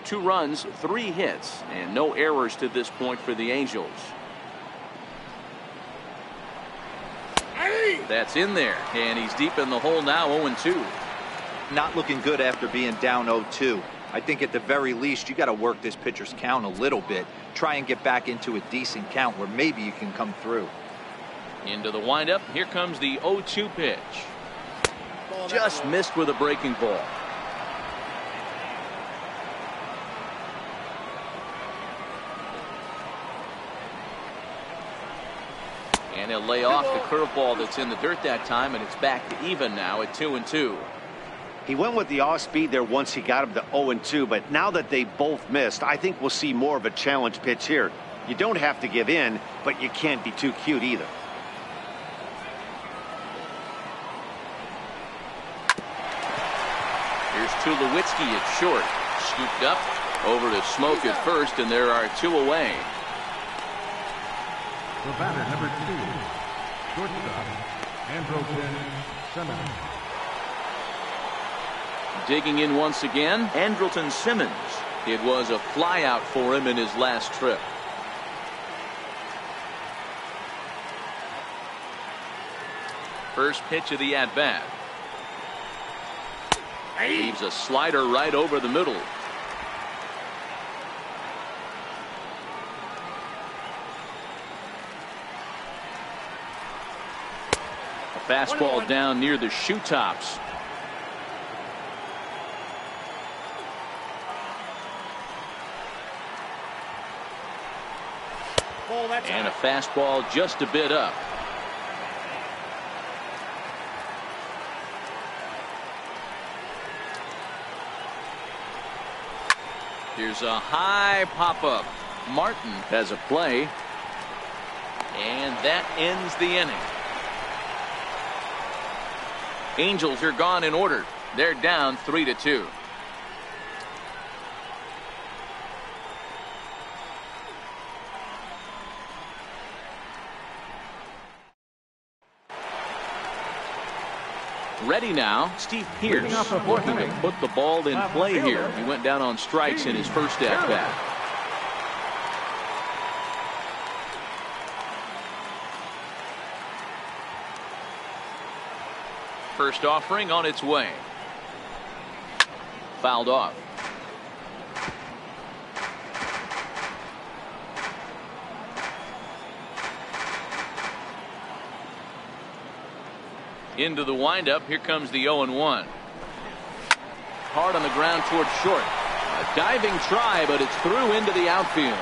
Two runs, 3 hits, and no errors to this point for the Angels. That's in there, and he's deep in the hole now. 0-2. Not looking good after being down 0-2. I think at the very least you got to work this pitcher's count a little bit. Try and get back into a decent count where maybe you can come through. Into the windup. Here comes the 0-2 pitch. Just missed with a breaking ball. And he'll lay off the curveball that's in the dirt that time, and it's back to even now at 2-2. He went with the off speed there once he got him to 0-2, but now that they both missed, I think we'll see more of a challenge pitch here. You don't have to give in, but you can't be too cute either. Here's Tulowitzki at short. Scooped up over to Smoke at first, and there are 2 away. The batter, number 2, shortstop, Andrelton Simmons. Digging in once again, Andrelton Simmons. It was a flyout for him in his last trip. First pitch of the at-bat. Leaves a slider right over the middle. A fastball down near the shoe tops. And a fastball just a bit up. Here's a high pop-up. Martin has a play. And that ends the inning. Angels are gone in order. They're down 3-2. Ready now, Steve Pierce looking to put the ball in play here. He went down on strikes in his first at-bat. First offering on its way. Fouled off. Into the windup. Here comes the 0-1. Hard on the ground towards short. A diving try, but it's through into the outfield.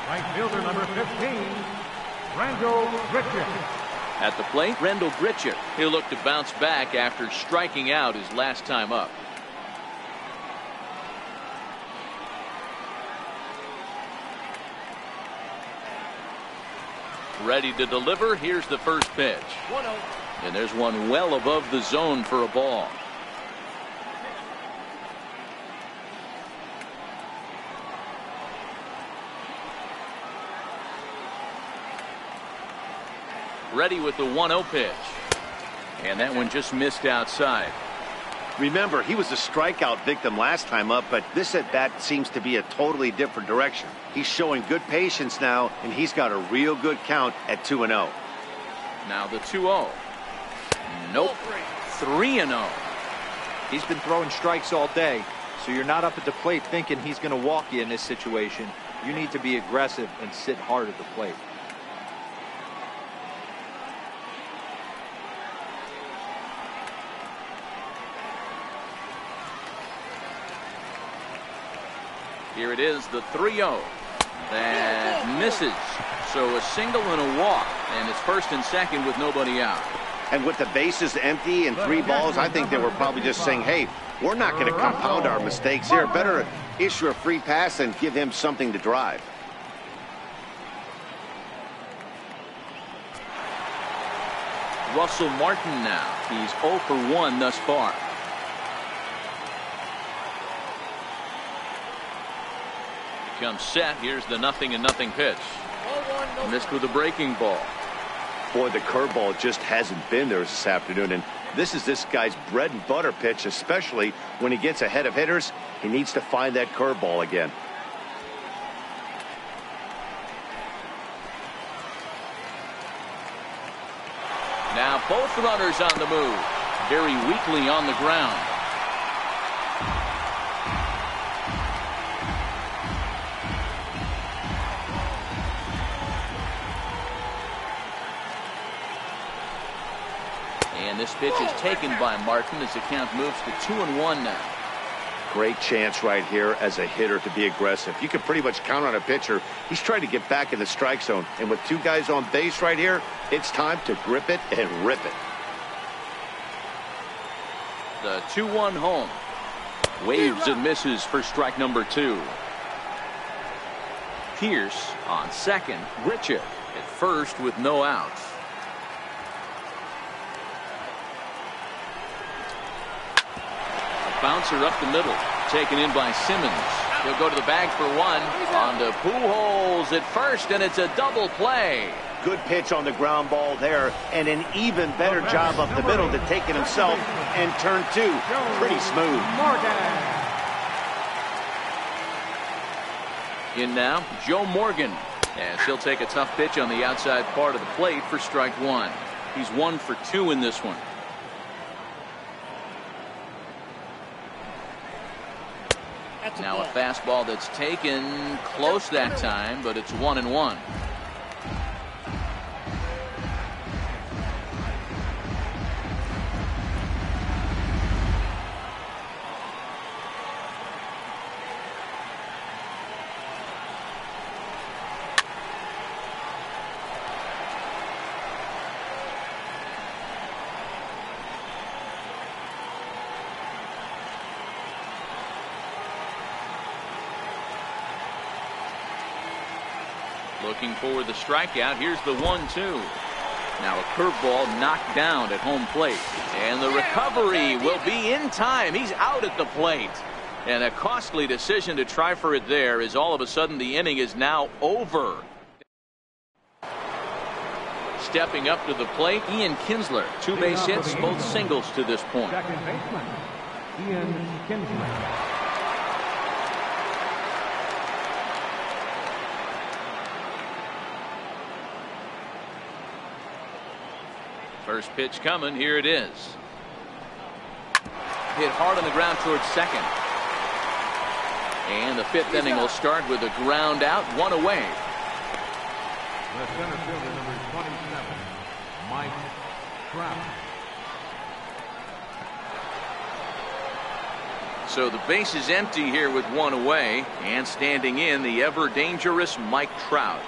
Right fielder number 15, Randall Grichuk. At the plate, Randall Grichuk. He'll look to bounce back after striking out his last time up. Ready to deliver. Here's the first pitch. 1-0. And there's one well above the zone for a ball. Ready with the 1-0 pitch. And that one just missed outside. Remember, he was a strikeout victim last time up, but this at-bat seems to be a totally different direction. He's showing good patience now, and he's got a real good count at 2-0. Now the 2-0. Nope. 3-0. He's been throwing strikes all day, so you're not up at the plate thinking he's going to walk you in this situation. You need to be aggressive and sit hard at the plate. Here it is, the 3-0. That misses. So a single and a walk, and it's first and second with nobody out. And with the bases empty and 3 balls, I think they were probably just saying, hey, we're not going to compound our mistakes here. Better issue a free pass and give him something to drive. Russell Martin now. He's 0 for 1 thus far. Comes set. Here's the 0-0 pitch. Missed with a breaking ball. Boy, the curveball just hasn't been there this afternoon, and this is this guy's bread and butter pitch, especially when he gets ahead of hitters. He needs to find that curveball again. Now both runners on the move. Very weakly on the ground. And this pitch is taken by Martin as the count moves to 2-1 now. Great chance right here as a hitter to be aggressive. You can pretty much count on a pitcher. He's trying to get back in the strike zone. And with 2 guys on base right here, it's time to grip it and rip it. The 2-1 home. Waves and misses for strike number 2. Pierce on second. Grichuk at first with no outs. Bouncer up the middle, taken in by Simmons. He'll go to the bag for 1. On to Pujols at first, and it's a double play. Good pitch on the ground ball there, and an even better job up the middle to take it himself and turn 2. Pretty smooth. In now, Joe Morgan, as he'll take a tough pitch on the outside part of the plate for strike 1. He's 1 for 2 in this one. Now a fastball that's taken close that time, but it's 1-1. Looking for the strikeout. Here's the 1-2. Now a curveball knocked down at home plate. And the recovery will be in time. He's out at the plate. And a costly decision to try for it there, as all of a sudden the inning is now over. Stepping up to the plate, Ian Kinsler. 2 base hits, both singles to this point. Second baseman, Ian Kinsler. First pitch coming. Here it is. Hit hard on the ground towards second. And the 5th inning will start with a ground out, 1 away. The center fielder, number 27, Mike Trout. So the base is empty here with 1 away, and standing in, the ever dangerous Mike Trout.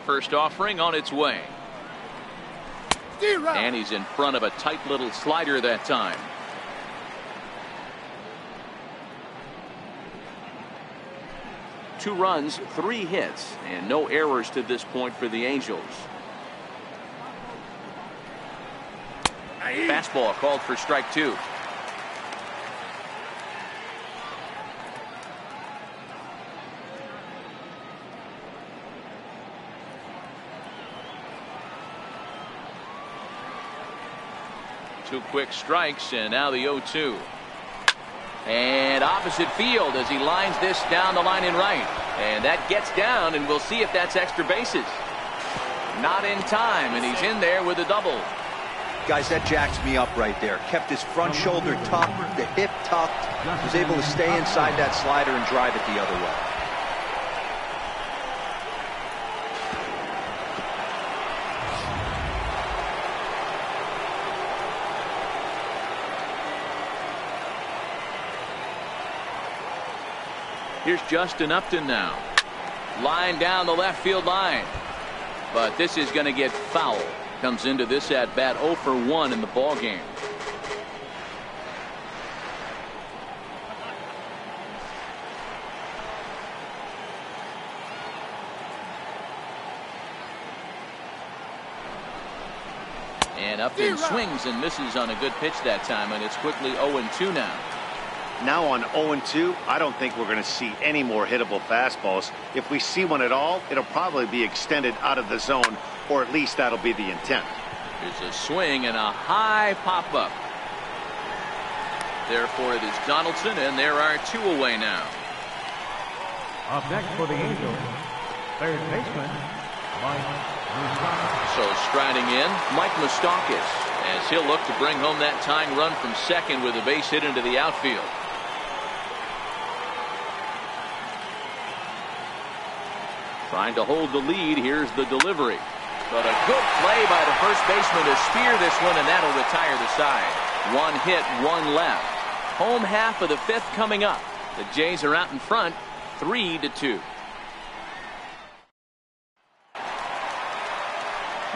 First offering on its way. And he's in front of a tight little slider that time. Two runs, 3 hits, and no errors to this point for the Angels. Fastball called for strike 2. Two quick strikes, and now the 0-2. And opposite field as he lines this down the line in right. And that gets down, and we'll see if that's extra bases. Not in time, and he's in there with a double. Guys, that jacks me up right there. Kept his front shoulder tucked, the hip tucked, was able to stay inside that slider and drive it the other way. Here's Justin Upton now. Line down the left field line. But this is going to get foul. Comes into this at bat 0 for 1 in the ball game. And Upton swings and misses on a good pitch that time, and it's quickly 0-2 now. Now on 0-2, I don't think we're going to see any more hittable fastballs. If we see one at all, it'll probably be extended out of the zone, or at least that'll be the intent. There's a swing and a high pop-up. Therefore, it is Donaldson, and there are 2 away now. Up next for the Angels, third baseman, Mike Moustakas. So striding in, Mike Moustakas, as he'll look to bring home that tying run from second with a base hit into the outfield. Trying to hold the lead. Here's the delivery. But a good play by the first baseman to spear this one, and that'll retire the side. 1 hit, 1 left. Home half of the 5th coming up. The Jays are out in front, 3-2.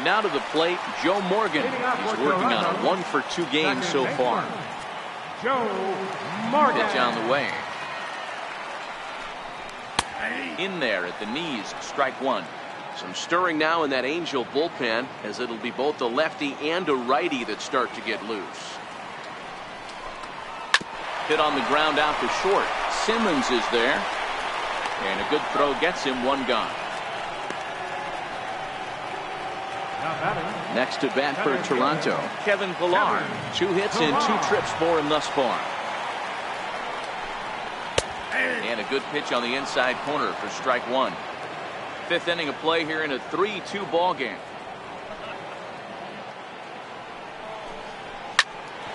Now to the plate, Joe Morgan. He's working on a 1 for 2 game so far. Joe Morgan. Pitch on the way. In there at the knees, strike 1. Some stirring now in that Angel bullpen, as it'll be both a lefty and a righty that start to get loose. Hit on the ground out to short. Simmons is there. And a good throw gets him, 1 gone. Next to bat for Toronto, Kevin Pillar. 2 hits and 2 trips for him thus far. And a good pitch on the inside corner for strike 1. 5th inning of play here in a 3-2 ball game.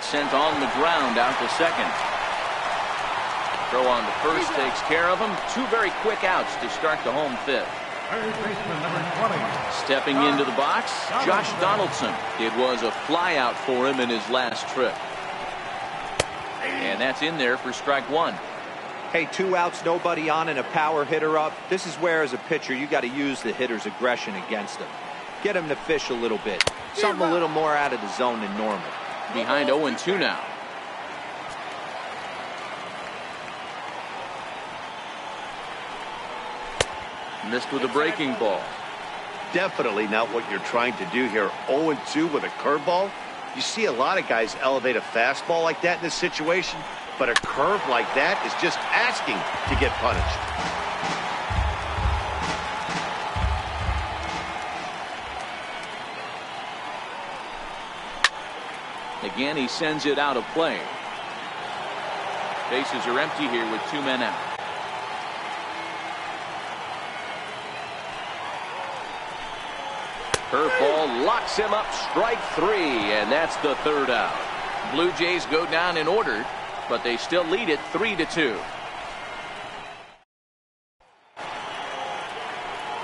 Sent on the ground out to second. Throw on to first takes care of him. 2 very quick outs to start the home 5th. Third baseman, number 20. Stepping into the box, Josh Donaldson. It was a fly out for him in his last trip. And that's in there for strike 1. Hey, 2 outs, nobody on, and a power hitter up. This is where, as a pitcher, you got to use the hitter's aggression against him. Get him to fish a little bit. Something a little more out of the zone than normal. Behind 0-2 now. Missed with a breaking ball. Definitely not what you're trying to do here. 0-2 with a curveball. You see a lot of guys elevate a fastball like that in this situation, but a curve like that is just asking to get punished. Again, he sends it out of play. Bases are empty here with 2 men out. Curveball locks him up, strike 3, and that's the 3rd out. Blue Jays go down in order, but they still lead it 3-2.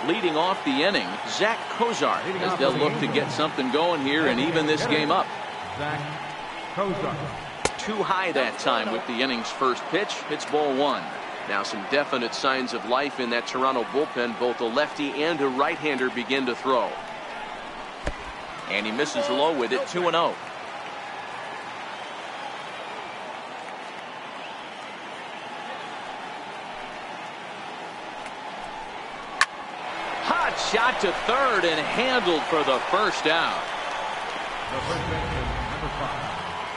Leading off the inning, Zach Kozar, as they'll look to get something going here and even this game up. Zach Kozar. Too high that time with the inning's first pitch. It's ball 1. Now some definite signs of life in that Toronto bullpen. Both a lefty and a right-hander begin to throw. And he misses low with it, 2-0. Hot shot to third and handled for the first out. The first baseman, number 5,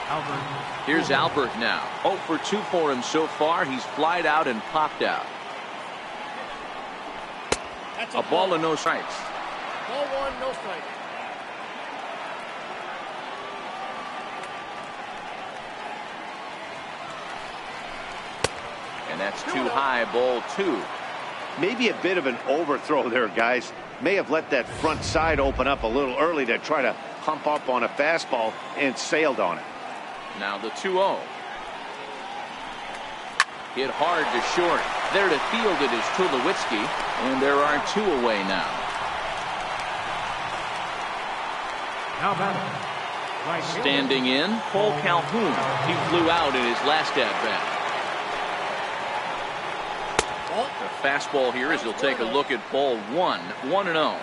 Albert. Here's Albert now. 0 for 2 for him so far. He's flied out and popped out. That's A ball and no strikes. Ball 1, no strike. And that's too high, ball 2. Maybe a bit of an overthrow there, guys. May have let that front side open up a little early to try to hump up on a fastball and sailed on it. Now the 2-0. Hit hard to short. There to field it is Tulowitzki, and there are 2 away now. Now batting. Right fielder. Standing in, Paul Calhoun. He flew out in his last at-bat. The fastball here as he'll take a look at ball 1, 1-0.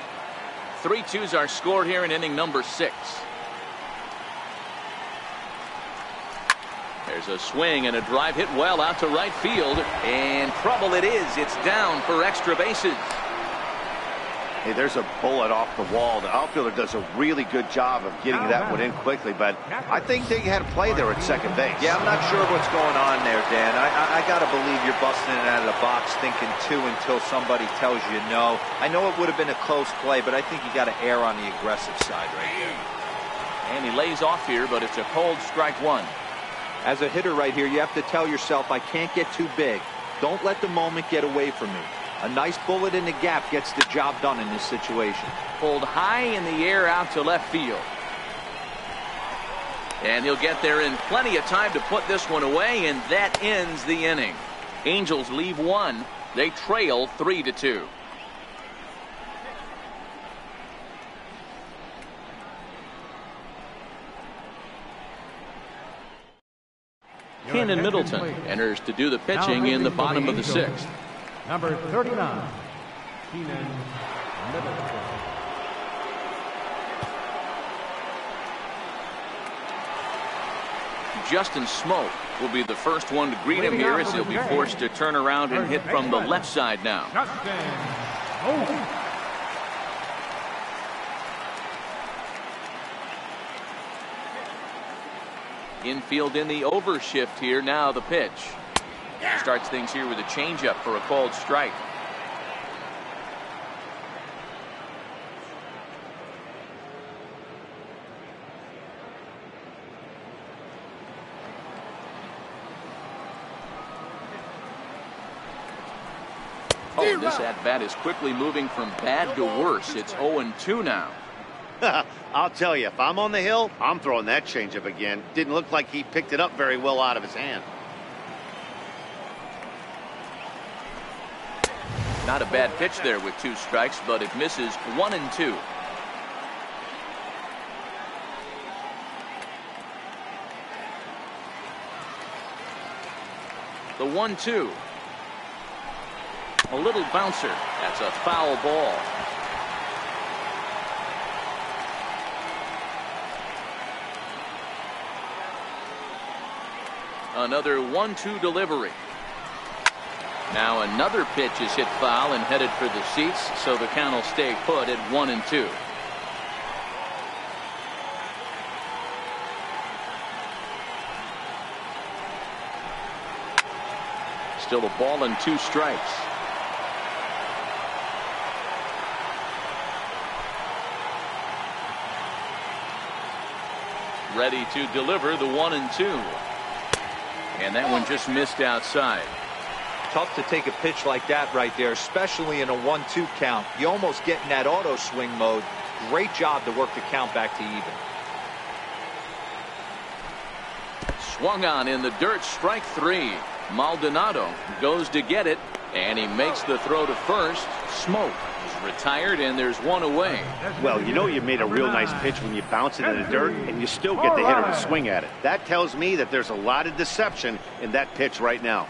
3-2s are scored here in inning number 6. There's a swing and a drive hit well out to right field, and trouble it is. It's down for extra bases. Hey, there's a bullet off the wall. The outfielder does a really good job of getting that one in quickly, but I think they had a play there at second base. Yeah, I'm not sure what's going on there, Dan. I got to believe you're busting it out of the box thinking 2 until somebody tells you no. I know it would have been a close play, but I think you got to err on the aggressive side right there. And he lays off here, but it's a cold strike 1. As a hitter right here, you have to tell yourself, I can't get too big. Don't let the moment get away from me. A nice bullet in the gap gets the job done in this situation. Pulled high in the air out to left field. And he'll get there in plenty of time to put this one away, and that ends the inning. Angels leave 1. They trail 3-2. Cannon Middleton enters to do the pitching in the bottom of the 6th. Number 39, Keenan Middleton. Justin Smoke will be the first one to greet him here as he'll be forced to turn around and hit from the left side now. Justin Smoke. Infield in the overshift here. Now the pitch. Starts things here with a changeup for a called strike. Oh, this at-bat is quickly moving from bad to worse. It's 0-2 now. I'll tell you, if I'm on the hill, I'm throwing that changeup again. Didn't look like he picked it up very well out of his hand. Not a bad pitch there with 2 strikes, but it misses 1-2. The 1-2. A little bouncer. That's a foul ball. Another 1-2 delivery. Now another pitch is hit foul and headed for the seats, so the count will stay put at 1-2. Still a ball and 2 strikes. Ready to deliver the 1-2. And that one just missed outside. Tough to take a pitch like that right there, especially in a 1-2 count. You almost get in that auto swing mode. Great job to work the count back to even. Swung on in the dirt, strike 3. Maldonado goes to get it, and he makes the throw to first. Smoke is retired, and there's one away. Well, you know you made a real nice pitch when you bounce it in the dirt, and you still get the hitter to swing at it. That tells me that there's a lot of deception in that pitch right now.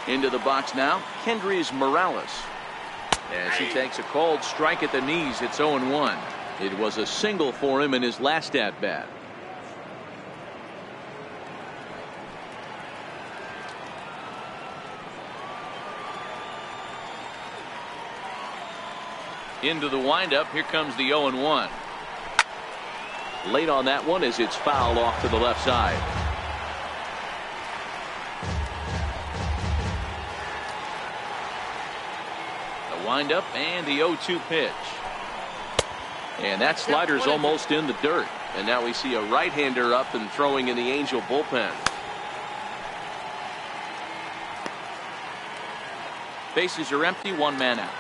Into the box now, Kendrys Morales. As he takes a cold strike at the knees, it's 0-1. It was a single for him in his last at-bat. Into the windup, here comes the 0-1. Late on that one as it's fouled off to the left side. Windup and the 0-2 pitch. And that slider's almost in the dirt. And now we see a right-hander up and throwing in the Angel bullpen. Bases are empty, 1 man out.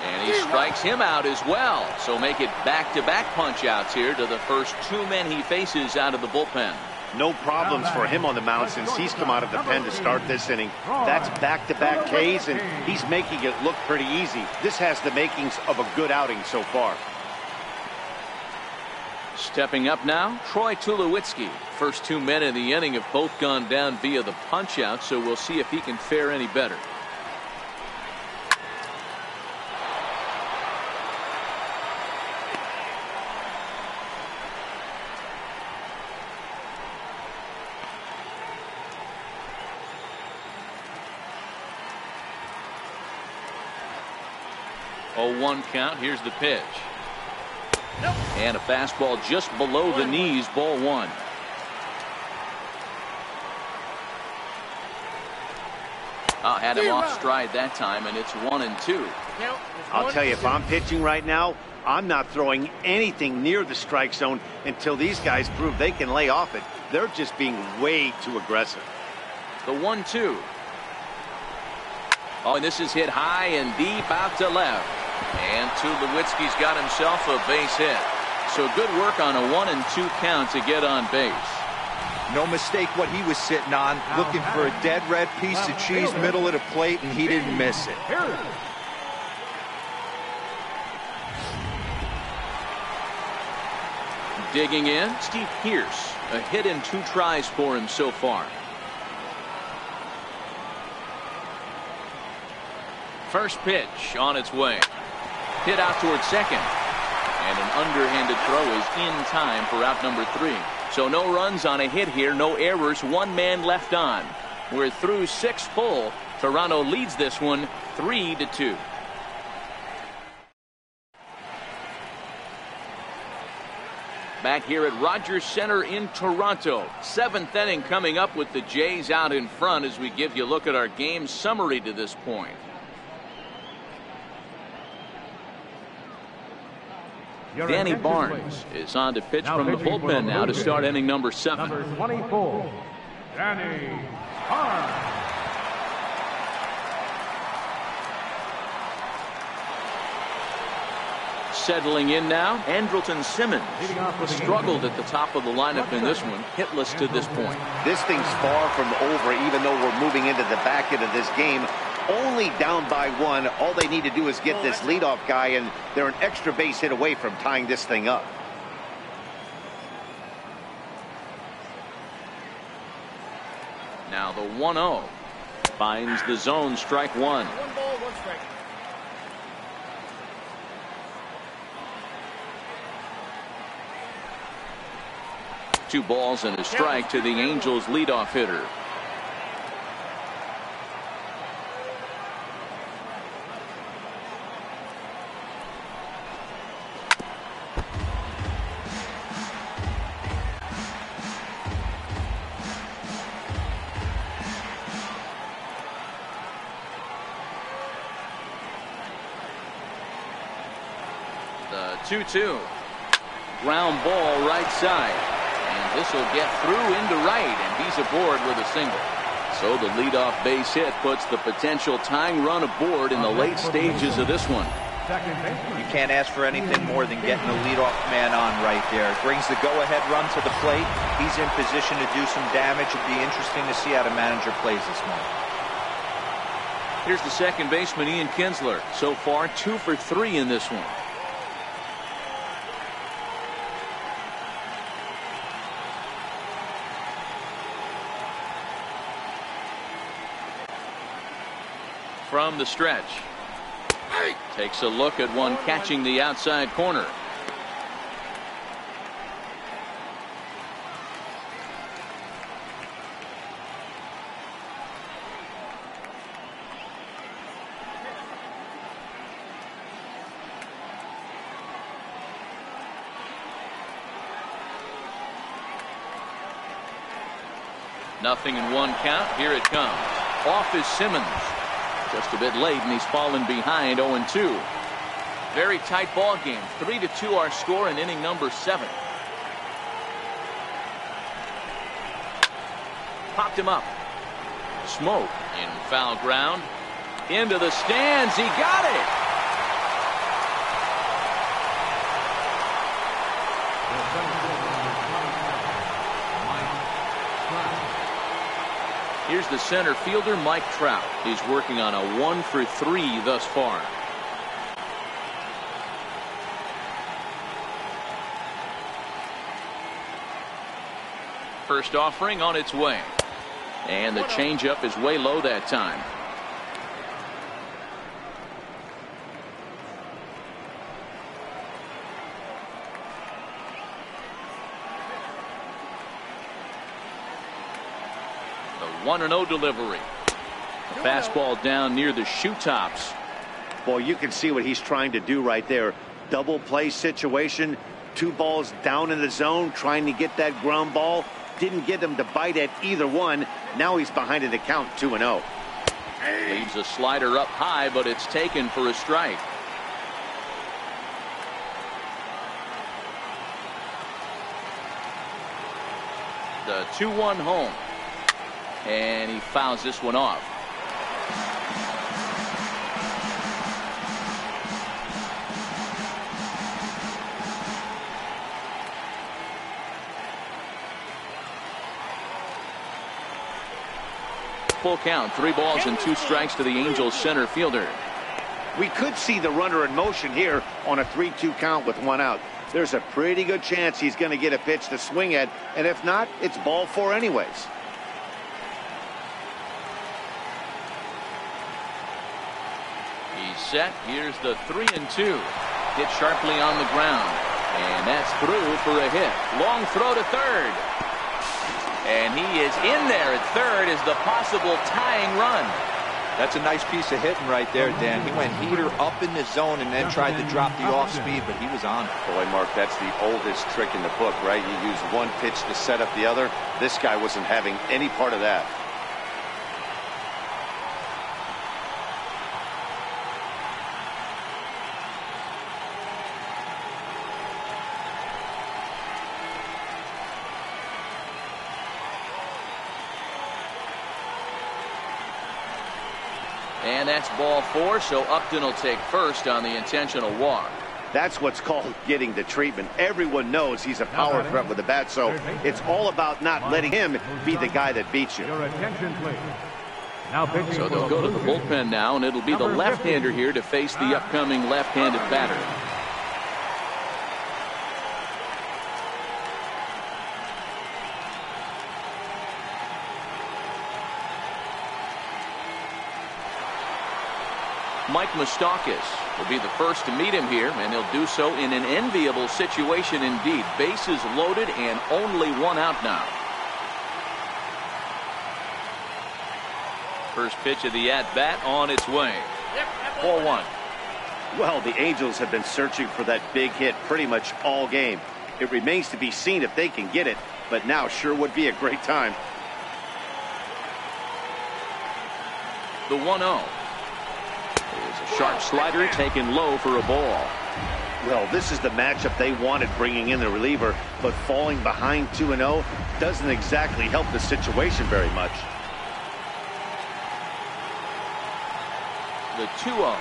And he strikes him out as well. So make it back-to-back punch-outs here to the first 2 men he faces out of the bullpen. No problems for him on the mound since he's come out of the pen to start this inning. That's back-to-back Ks, and he's making it look pretty easy. This has the makings of a good outing so far. Stepping up now, Troy Tulowitzki. First 2 men in the inning have both gone down via the punch-out, so we'll see if he can fare any better. Oh, 1 count. Here's the pitch. And a fastball just below the knees, ball 1. Had him off stride that time, and it's 1-2. I'll tell you, if I'm pitching right now, I'm not throwing anything near the strike zone until these guys prove they can lay off it. They're just being way too aggressive. The 1-2. Oh, and this is hit high and deep out to left. And Tulowitzki's got himself a base hit. So good work on a 1-2 count to get on base. No mistake what he was sitting on, looking for a dead red piece of cheese middle of the plate, and he didn't miss it. Digging in, Steve Pearce. A hit in 2 tries for him so far. First pitch on its way. Hit out towards second. And an underhanded throw is in time for out number 3. So no runs on a hit here, no errors, 1 man left on. We're through 6 full. Toronto leads this one 3-2. Back here at Rogers Center in Toronto. 7th inning coming up with the Jays out in front as we give you a look at our game summary to this point. Danny Barnes is on to pitch from the bullpen now to start inning number 7. Number 24, Danny Barnes. Settling in now, Andrelton Simmons struggled at the top of the lineup in this one, hitless to this point. This thing's far from over, even though we're moving into the back end of this game. Only down by 1. All they need to do is get this leadoff guy, and they're an extra base hit away from tying this thing up. Now the 1-0. Finds the zone, strike one. 1 ball, 1 strike. Two balls and a strike to the Angels leadoff hitter. The 2-2. Ground ball right side. And this will get through into right, and he's aboard with a single. So the leadoff base hit puts the potential tying run aboard in the late stages of this one. You can't ask for anything more than getting the leadoff man on right there. Brings the go-ahead run to the plate. He's in position to do some damage. It'd be interesting to see how the manager plays this one. Here's the second baseman, Ian Kinsler. So far, 2 for 3 in this one. From the stretch. Takes a look at one catching the outside corner. Nothing in 1 count. Here it comes. Off is Simmons. Just a bit late, and he's fallen behind 0-2. Very tight ball game. 3-2 our score in inning number 7. Popped him up. Smoke in foul ground. Into the stands. He got it. Here's the center fielder, Mike Trout. He's working on a 1 for 3 thus far. First offering on its way. And the changeup is way low that time. The 1-0 delivery. A fastball down near the shoe tops. Boy, you can see what he's trying to do right there. Double play situation. 2 balls down in the zone, trying to get that ground ball. Didn't get him to bite at either one. Now he's behind in the count, 2-0. Leaves a slider up high, but it's taken for a strike. The 2-1 home. And he fouls this one off. Full count, 3 balls and 2 strikes to the Angels center fielder. We could see the runner in motion here on a 3-2 count with 1 out. There's a pretty good chance he's going to get a pitch to swing at, and if not, it's ball 4 anyways. He's set. Here's the 3-2. Hit sharply on the ground, and that's through for a hit. Long throw to third. And he is in there at third as the possible tying run. That's a nice piece of hitting right there, Dan. He went heater up in the zone and then tried to drop the off speed, but he was on it. Boy, Mark, that's the oldest trick in the book, right? You use one pitch to set up the other. This guy wasn't having any part of that. And that's ball 4, so Upton will take first on the intentional walk. That's what's called getting the treatment. Everyone knows he's a power threat with the bat, so it's all about not letting him be the guy that beats you. Your attention, please. Now pitching. So they'll go to the bullpen now, and it'll be the left-hander here to face the upcoming left-handed batter. Mike Moustakas will be the first to meet him here, and he'll do so in an enviable situation indeed. Bases loaded and only one out now. First pitch of the at-bat on its way. 4-1. Well, the Angels have been searching for that big hit pretty much all game. It remains to be seen if they can get it, but now sure would be a great time. The 1-0. There's a sharp slider taken low for a ball. Well, this is the matchup they wanted, bringing in the reliever, but falling behind 2-0 doesn't exactly help the situation very much. The 2-0.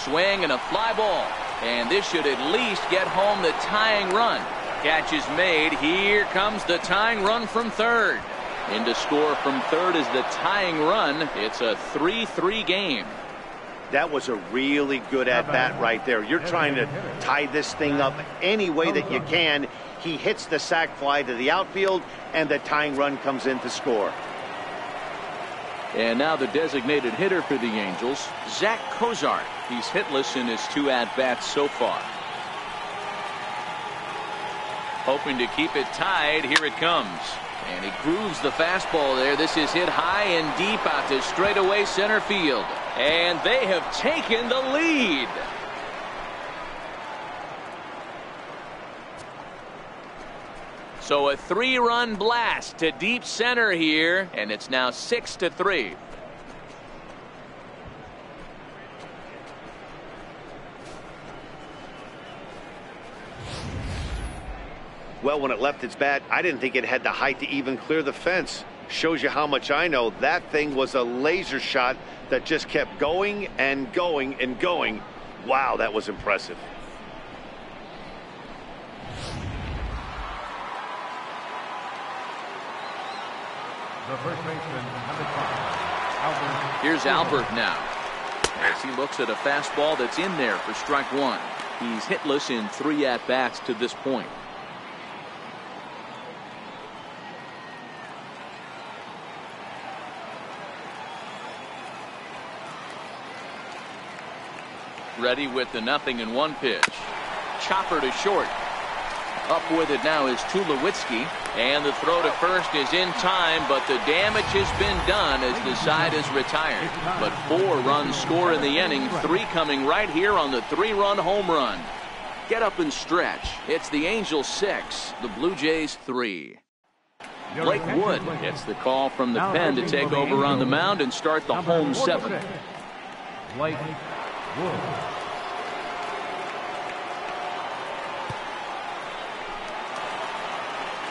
Swing and a fly ball. And this should at least get home the tying run. Catch is made. Here comes the tying run from third. In to score from third is the tying run. It's a 3-3 game. That was a really good at-bat right there. You're trying to tie this thing up any way that you can. He hits the sac fly to the outfield, and the tying run comes in to score. And now the designated hitter for the Angels, Zach Cozart. He's hitless in his 2 at-bats so far. Hoping to keep it tied. Here it comes. And he grooves the fastball there. This is hit high and deep out to straightaway center field. And they have taken the lead. So a 3-run blast to deep center here, and it's now 6-3. Well, when it left its bat, I didn't think it had the height to even clear the fence. Shows you how much I know. That thing was a laser shot that just kept going and going and going. Wow, that was impressive. The first baseman, number 5, Albert. Here's Albert now, as he looks at a fastball that's in there for strike 1. He's hitless in 3 at-bats to this point. Ready with the 0-1 pitch. Chopper to short. Up with it now is Tulowitzki, and the throw to first is in time, but the damage has been done as the side is retired. But 4 runs score in the inning, 3 coming right here on the 3-run home run. Get up and stretch. It's the Angels 6, the Blue Jays 3. Blake Wood gets the call from the pen to take over on the mound and start the home 7th. Blake Wood.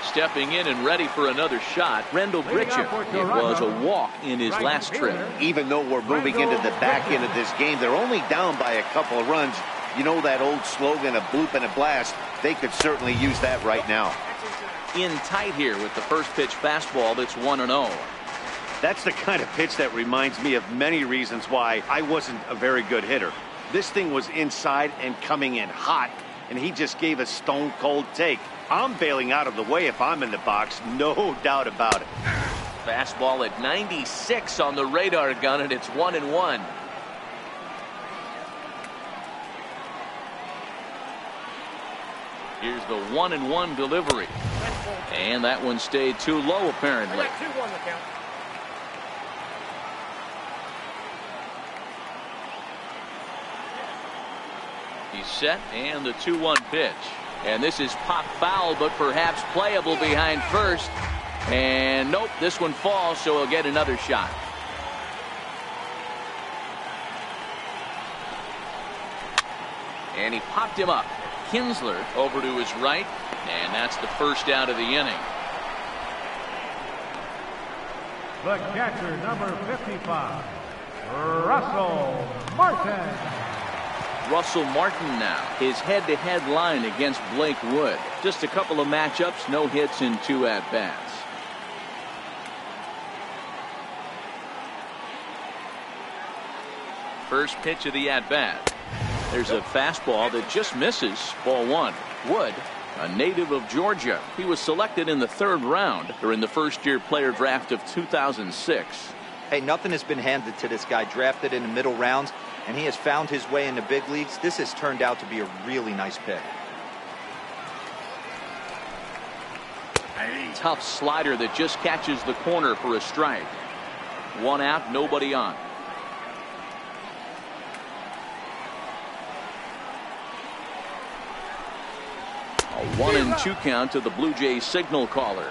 Stepping in and ready for another shot, Rendell Gritcher. It was a walk in his last trip. Even though we're moving into the back end of this game, they're only down by a couple of runs. You know that old slogan, a bloop and a blast. They could certainly use that right now. In tight here with the first pitch fastball that's 1-0. That's the kind of pitch that reminds me of many reasons why I wasn't a very good hitter. This thing was inside and coming in hot, and he just gave a stone cold take. I'm bailing out of the way if I'm in the box, no doubt about it. Fastball at 96 on the radar gun, and it's 1-1. Here's the 1-1 delivery. And that one stayed too low, apparently. 2-1 the count. He's set, and the 2-1 pitch. And this is pop foul, but perhaps playable behind first. And nope, this one falls, so he'll get another shot. And he popped him up. Kinsler over to his right, and that's the first out of the inning. The catcher, number 55, Russell Martin. Russell Martin now, his head-to-head line against Blake Wood. Just a couple of matchups, no hits in 2 at-bats. First pitch of the at-bat. There's a fastball that just misses, ball 1. Wood, a native of Georgia. He was selected in the 3rd round during the first-year player draft of 2006. Hey, nothing has been handed to this guy. Drafted in the middle rounds, and he has found his way in the big leagues. This has turned out to be a really nice pick. Tough slider that just catches the corner for a strike. One out, nobody on. A 1-2 count to the Blue Jays signal caller.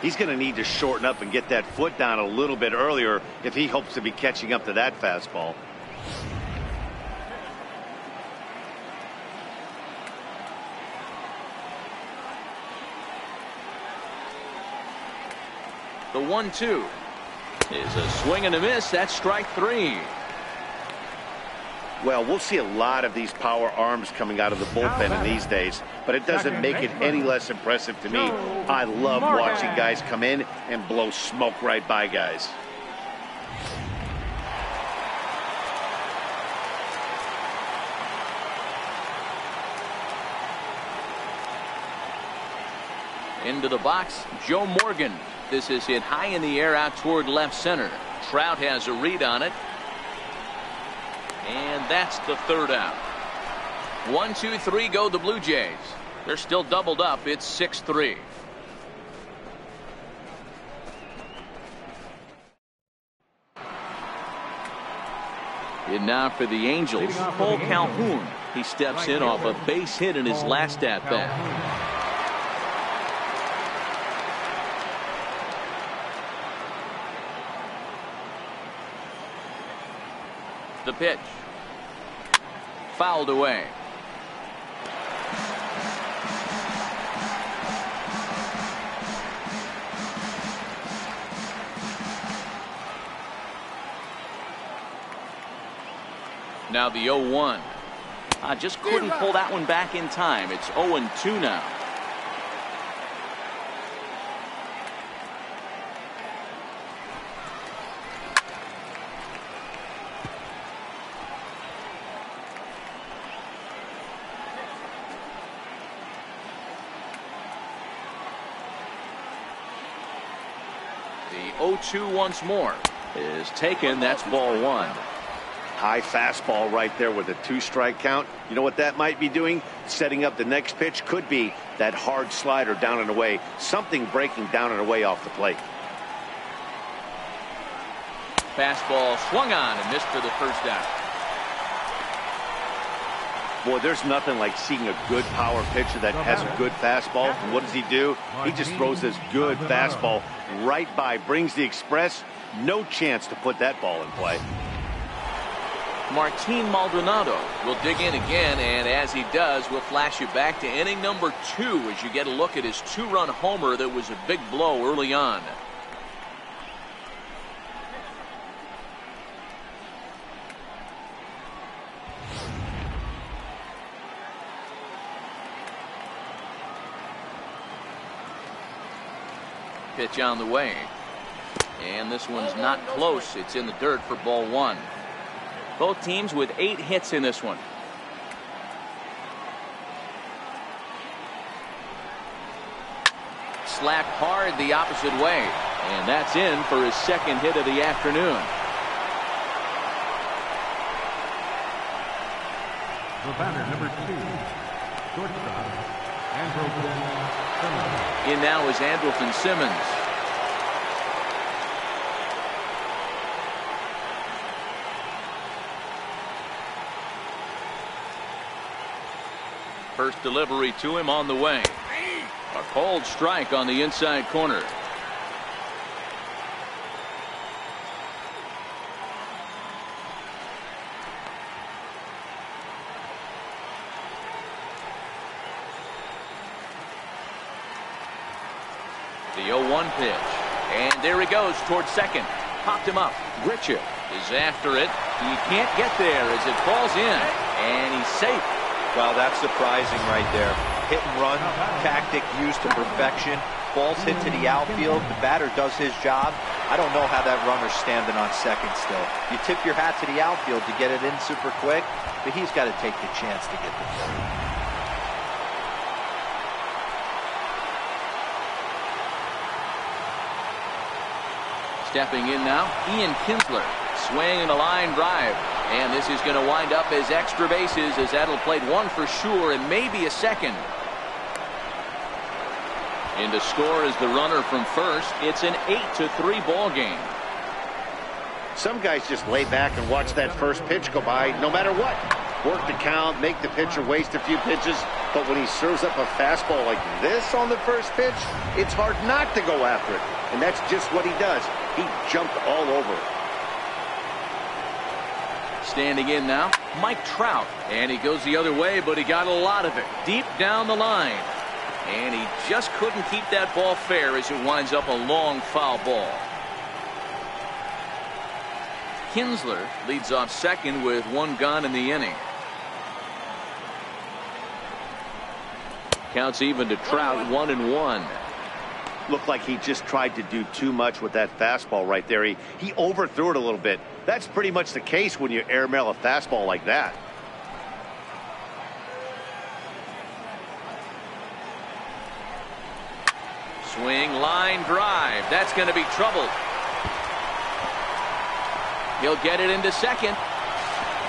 He's going to need to shorten up and get that foot down a little bit earlier if he hopes to be catching up to that fastball. The 1-2 is a swing and a miss. That's strike 3. Well, we'll see a lot of these power arms coming out of the bullpen in these days, but it doesn't make it any less impressive to me. I love watching guys come in and blow smoke right by guys. Into the box, Joe Morgan. This is hit high in the air out toward left center. Trout has a read on it. And that's the third out. 1, 2, 3 go the Blue Jays. They're still doubled up. It's 6-3. And now for the Angels, Cole Calhoun. He steps in off a base hit in his last at-bat. The pitch. Fouled away. Now the 0-1. Just couldn't pull that one back in time. It's 0-2 now. The 0-2 once more is taken. That's ball 1. High fastball right there with a 2-strike count. You know what that might be doing? Setting up the next pitch. Could be that hard slider down and away. Something breaking down and away off the plate. Fastball swung on and missed for the first out. Boy, there's nothing like seeing a good power pitcher that has a good fastball. And what does he do? He just throws this good fastball right by, brings the express. No chance to put that ball in play. Martin Maldonado will dig in again, and as he does, we'll flash you back to inning number 2 as you get a look at his 2-run homer that was a big blow early on. Pitch on the way, and this one's not close. It's in the dirt for ball 1. Both teams with 8 hits in this one. Slapped hard the opposite way, and that's in for his second hit of the afternoon. The batter, number 2, shortstop, Andrelton Simmons. In now is Andrelton Simmons. First delivery to him on the way. A cold strike on the inside corner. The 0-1 pitch. And there he goes towards second. Popped him up. Grichuk is after it. He can't get there as it falls in. And he's safe. Well, that's surprising right there. Hit and run tactic used to perfection. Ball's hit to the outfield. The batter does his job. I don't know how that runner's standing on second still. You tip your hat to the outfield to get it in super quick, but he's got to take the chance to get the third. Stepping in now, Ian Kinsler. Swing and a line drive. And this is going to wind up as extra bases, as that'll play one for sure and maybe a second. In to score is the runner from first. It's an 8-3 ball game. Some guys just lay back and watch that first pitch go by no matter what. Work the count, make the pitcher waste a few pitches. But when he serves up a fastball like this on the first pitch, it's hard not to go after it. And that's just what he does. He jumped all over it. Standing in now, Mike Trout. And he goes the other way, but he got a lot of it deep down the line. And he just couldn't keep that ball fair as it winds up a long foul ball. Kinsler leads off second with one gone in the inning. Counts even to Trout, 1-1. Looked like he just tried to do too much with that fastball right there. He overthrew it a little bit. That's pretty much the case when you airmail a fastball like that. Swing, line drive. That's going to be trouble. He'll get it into second.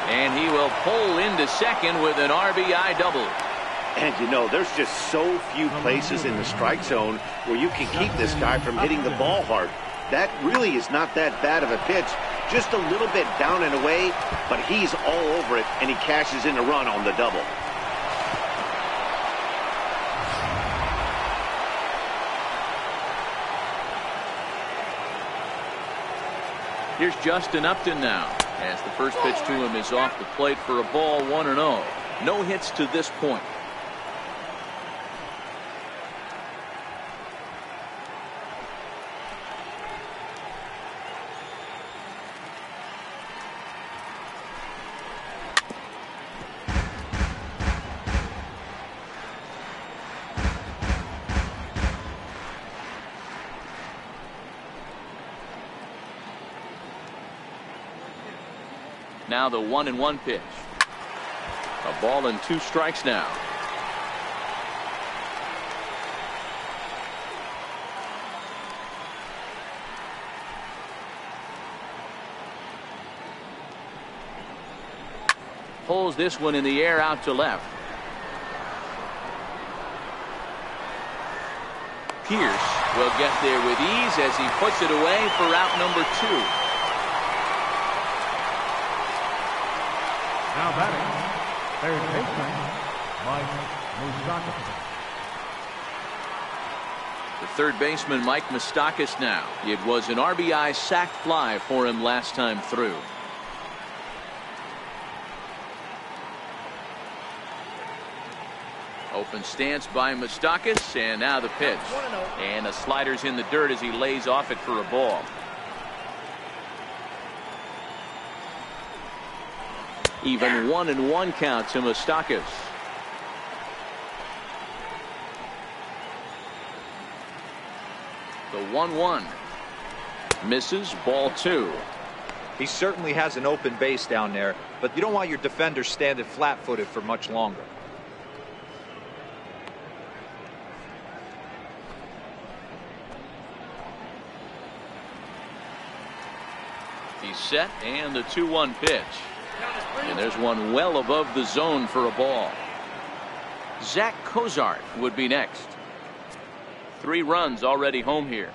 And he will pull into second with an RBI double. And you know, there's just so few places in the strike zone where you can keep this guy from hitting the ball hard. That really is not that bad of a pitch. Just a little bit down and away, but he's all over it, and he cashes in a run on the double. Here's Justin Upton now, as the first pitch to him is off the plate for a ball, 1-0. No hits to this point. Now the 1-1 pitch. A ball and 2 strikes now. Pulls this one in the air out to left. Pierce will get there with ease as he puts it away for out number 2. Now batting, third baseman, Mike Moustakas. The third baseman, Mike Moustakas now. It was an RBI sac fly for him last time through. Open stance by Moustakas, and now the pitch. And the slider's in the dirt as he lays off it for a ball. Even 1-1 count to Moustakas. The 1-1 misses, ball 2. He certainly has an open base down there, but you don't want your defender standing flat-footed for much longer. He's set, and the 2-1 pitch. And there's one well above the zone for a ball. Zach Cozart would be next. 3 runs already home here.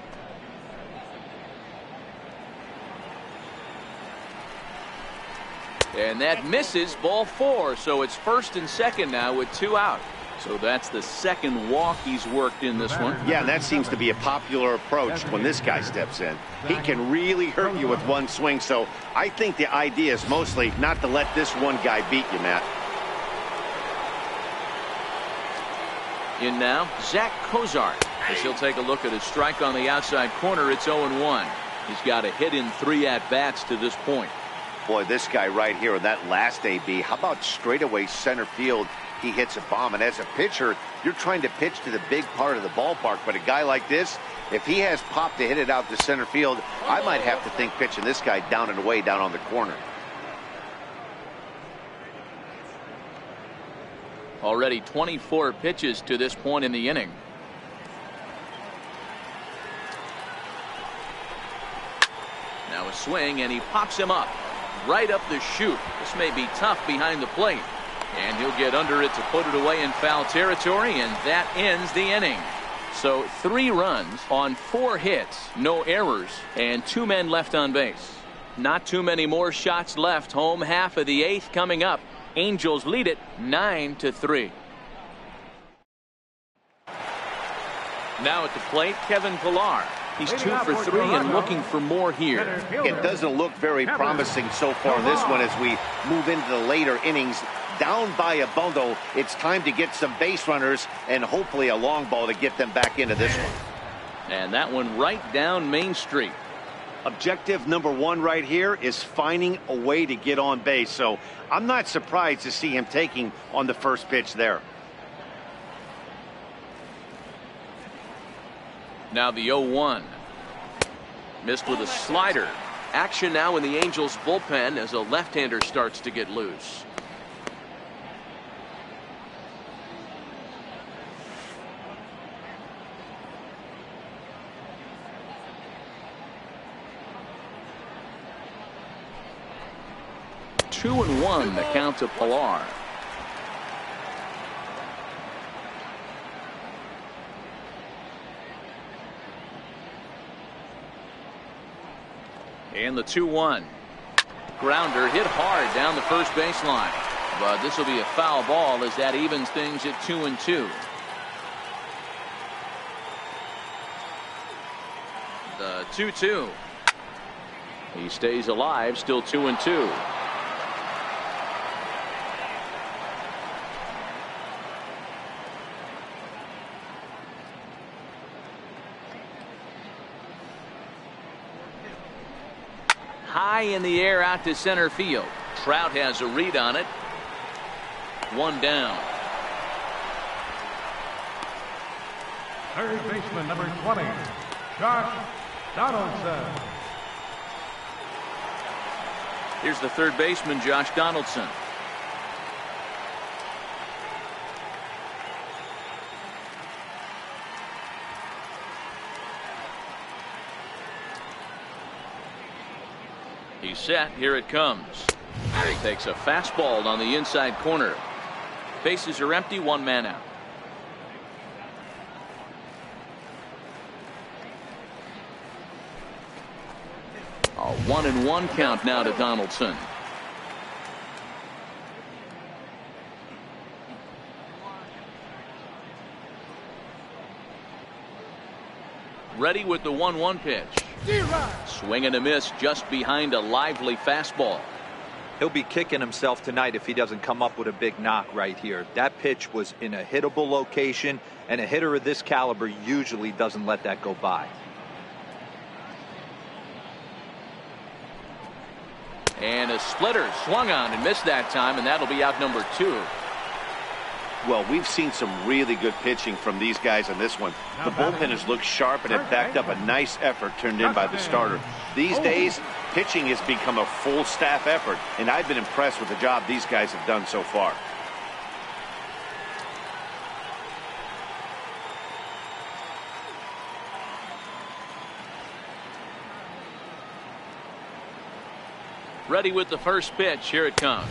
And that misses, ball 4. So it's first and second now with 2 out. So that's the second walk he's worked in this one. Yeah, and that seems to be a popular approach when this guy steps in. He can really hurt you with one swing, so I think the idea is mostly not to let this one guy beat you, Matt. In now, Zach Cozart, as he'll take a look at his strike on the outside corner. It's 0-1. He's got a hit in 3 at-bats to this point. Boy, this guy right here in that last AB, how about straightaway center field? He hits a bomb, and as a pitcher, you're trying to pitch to the big part of the ballpark, but a guy like this, if he has pop to hit it out to center field, I might have to think pitching this guy down and away down on the corner. Already 24 pitches to this point in the inning. swing, and he pops him up right up the chute. This may be tough behind the plate, and he'll get under it to put it away in foul territory, and that ends the inning. So 3 runs on 4 hits, no errors, and 2 men left on base. Not too many more shots left. Home half of the 8th coming up. Angels lead it 9-3. Now at the plate, Kevin Pillar. He's 2 for 3 and looking for more here. It doesn't look very promising so far in this one as we move into the later innings. Down by a bundle, it's time to get some base runners and hopefully a long ball to get them back into this one. And that one right down Main Street. Objective number 1 right here is finding a way to get on base. So I'm not surprised to see him taking on the first pitch there. Now the 0-1. Missed with a slider. Action now in the Angels bullpen as a left-hander starts to get loose. Two and 1 the count to Pillar. And the 2-1. Grounder hit hard down the first baseline. But this will be a foul ball as that evens things at 2-2. The 2-2. He stays alive, still 2-2. High in the air out to center field. Trout has a read on it. 1 down. Third baseman number 20, Josh Donaldson. Here's the third baseman, Josh Donaldson. He's set. Here it comes. He takes a fastball on the inside corner. Bases are empty. 1 man out. A 1-1 count now to Donaldson. Ready with the 1-1 pitch. Swing and a miss just behind a lively fastball. He'll be kicking himself tonight if he doesn't come up with a big knock right here. That pitch was in a hittable location, and a hitter of this caliber usually doesn't let that go by. And a splitter swung on and missed that time, and that'll be out number 2. Well, we've seen some really good pitching from these guys on this one. The bullpen has looked sharp and it backed up a nice effort turned in by the starter. These days, pitching has become a full staff effort, and I've been impressed with the job these guys have done so far. Ready with the first pitch. Here it comes.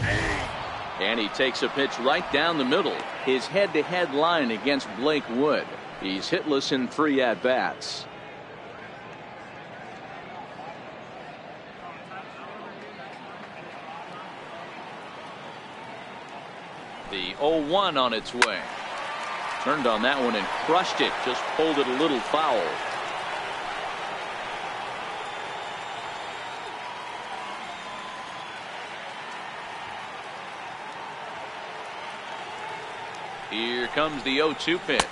And he takes a pitch right down the middle. His head-to-head line against Blake Wood. He's hitless in 3 at-bats. The 0-1 on its way. Turned on that one and crushed it. Just pulled it a little foul. Here comes the 0-2 pitch.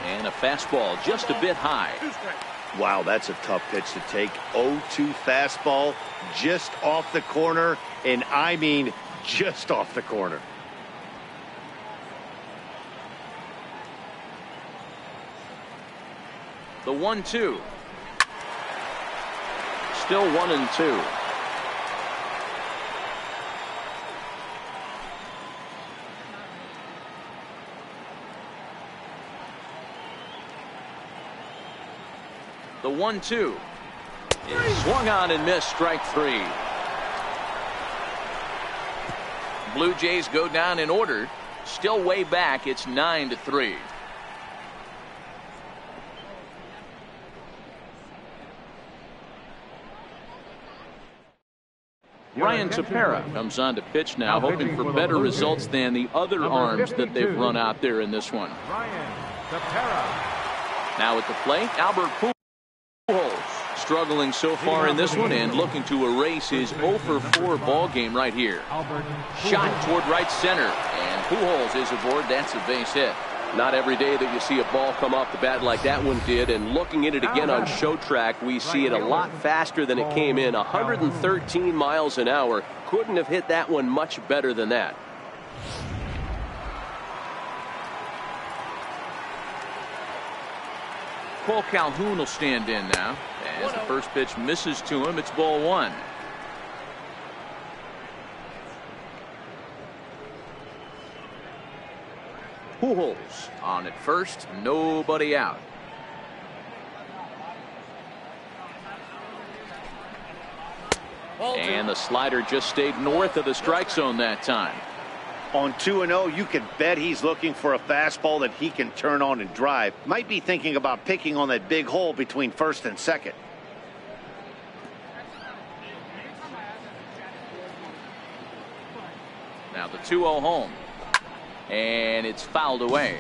And a fastball just a bit high. Wow, that's a tough pitch to take. 0-2 fastball just off the corner, and I mean just off the corner. The 1-2. Still 1-2. The 1-2. Swung on and missed, strike 3. Blue Jays go down in order. Still way back. It's 9-3. Ryan Tepera comes on to pitch now, hoping for better results than the other arms that they've run out there in this one. Ryan Tepera. Now at the plate, Albert Pujols. Struggling so far in this one and looking to erase his 0-for-4 ball game right here. Shot toward right center, and Pujols is aboard. That's a base hit. Not every day that you see a ball come off the bat like that one did, and looking at it again on show track, we see it a lot faster than it came in. 113 miles an hour. Couldn't have hit that one much better than that. Cole Calhoun will stand in now. As the first pitch misses to him, it's ball 1. Pujols on at first, nobody out. And the slider just stayed north of the strike zone that time. On 2-0, you can bet he's looking for a fastball that he can turn on and drive. Might be thinking about picking on that big hole between first and second. Now the 2-0 home. And it's fouled away.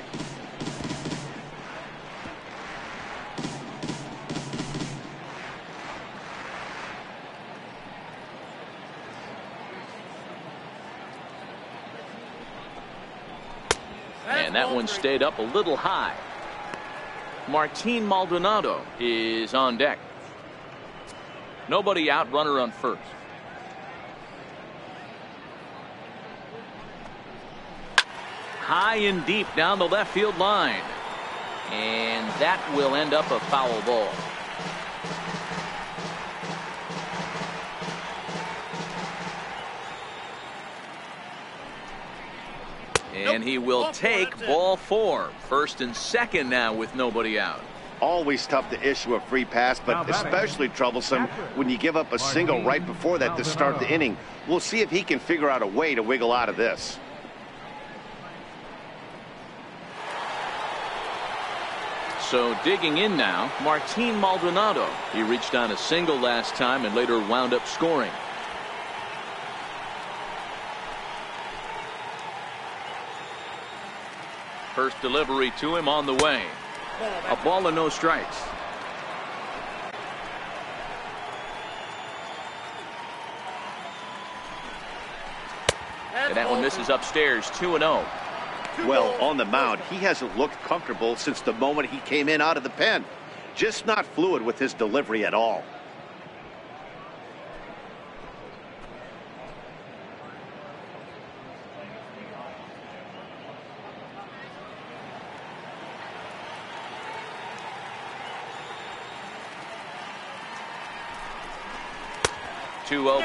And that one stayed up a little high. Martin Maldonado is on deck. Nobody out, runner on first. High and deep down the left field line. And that will end up a foul ball. And he will take ball 4. First and second now with nobody out. Always tough to issue a free pass, but especially troublesome when you give up a single right before that to start the inning. We'll see if he can figure out a way to wiggle out of this. So digging in now, Martin Maldonado. He reached on a single last time and later wound up scoring. First delivery to him on the way. A ball and no strikes. And that one misses upstairs, 2-0. Well, on the mound, he hasn't looked comfortable since the moment he came in out of the pen. Just not fluid with his delivery at all.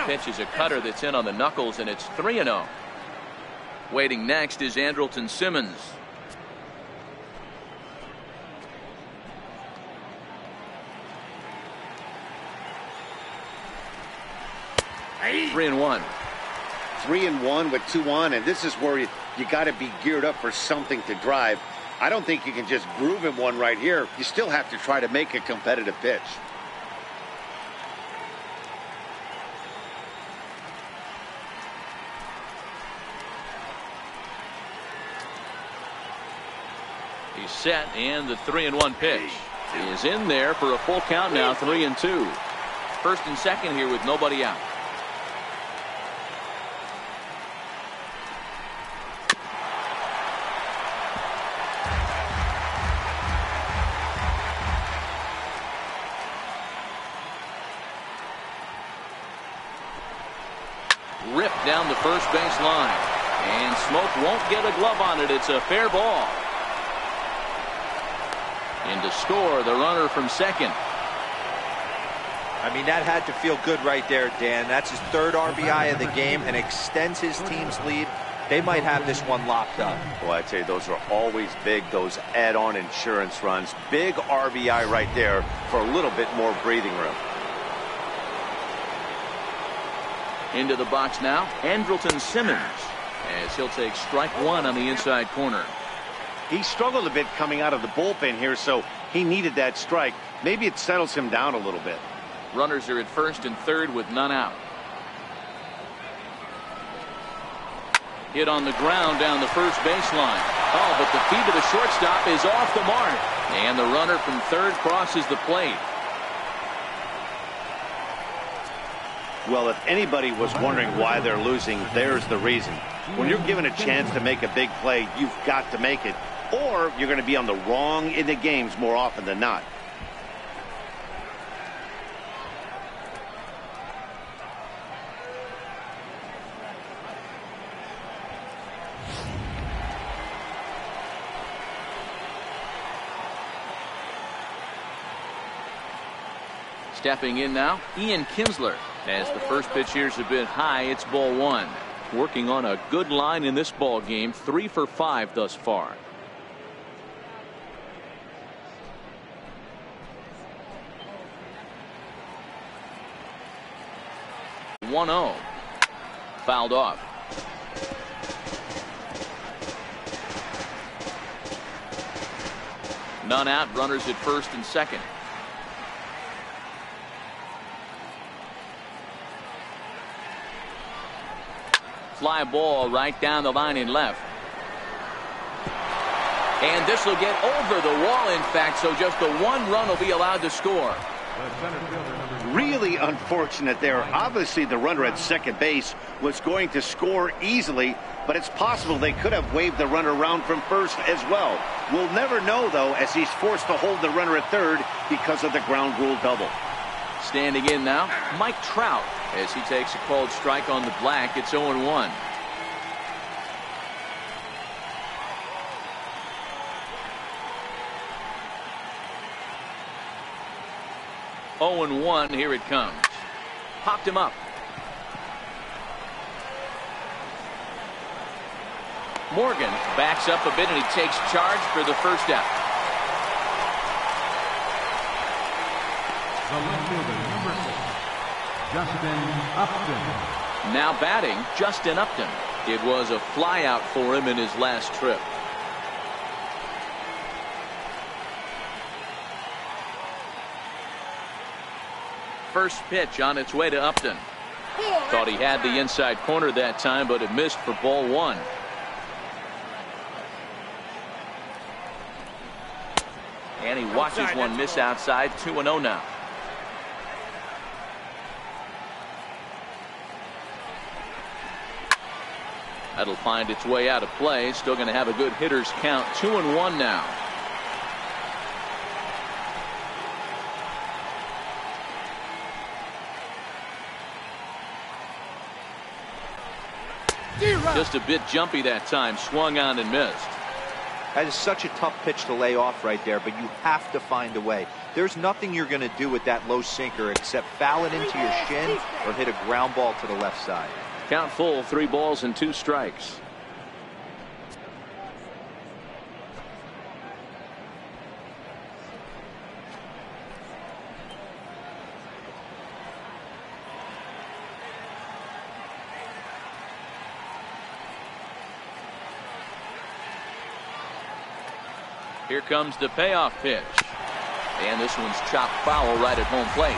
Pitch is a cutter that's in on the knuckles, and it's 3-0. Waiting next is Andrelton Simmons. Hey. 3-1. 3-1 with 2 on, and this is where you got to be geared up for something to drive. I don't think you can just groove in one right here. You still have to try to make a competitive pitch. He's set, and the 3-1 pitch is in there for a full count now, 3-2. First and second here with nobody out. Ripped down the first base line, and Smoke won't get a glove on it. It's a fair ball. And to score, the runner from second. I mean, that had to feel good right there, Dan. That's his 3rd RBI of the game and extends his team's lead. They might have this one locked up. Well, I'd say those are always big, those add-on insurance runs. Big RBI right there for a little bit more breathing room. Into the box now, Andrelton Simmons, as he'll take strike one on the inside corner. He struggled a bit coming out of the bullpen here, so he needed that strike. Maybe it settles him down a little bit. Runners are at first and third with none out. Hit on the ground down the first baseline. Oh, but the feed to the shortstop is off the mark. And the runner from third crosses the plate. Well, if anybody was wondering why they're losing, there's the reason. When you're given a chance to make a big play, you've got to make it, or you're going to be on the wrong end of games more often than not. Stepping in now, Ian Kinsler. As the first pitch here's a bit high, it's ball one. Working on a good line in this ball game, 3 for 5 thus far. One 0. Fouled off. None out, runners at first and second. Fly ball right down the line in left. And this will get over the wall, in fact, so just the one run will be allowed to score. Really unfortunate there. Obviously, the runner at second base was going to score easily, but it's possible they could have waved the runner around from first as well. We'll never know, though, as he's forced to hold the runner at third because of the ground rule double. Standing in now, Mike Trout, as he takes a called strike on the black. It's 0-1. Oh-1, here it comes. Popped him up. Morgan backs up a bit and he takes charge for the first out. The left fielder, number 6, Justin Upton. Now batting, Justin Upton. It was a flyout for him in his last trip. First pitch on its way to Upton. Thought he had the inside corner that time, but it missed for ball one. And he watches one miss outside. 2-0 now. That'll find its way out of play. Still going to have a good hitter's count. 2-1 now. Just a bit jumpy that time. Swung on and missed. That is such a tough pitch to lay off right there, but you have to find a way. There's nothing you're going to do with that low sinker except foul it into your shin or hit a ground ball to the left side. Count full, 3 balls and 2 strikes. Here comes the payoff pitch. And this one's chopped foul right at home plate.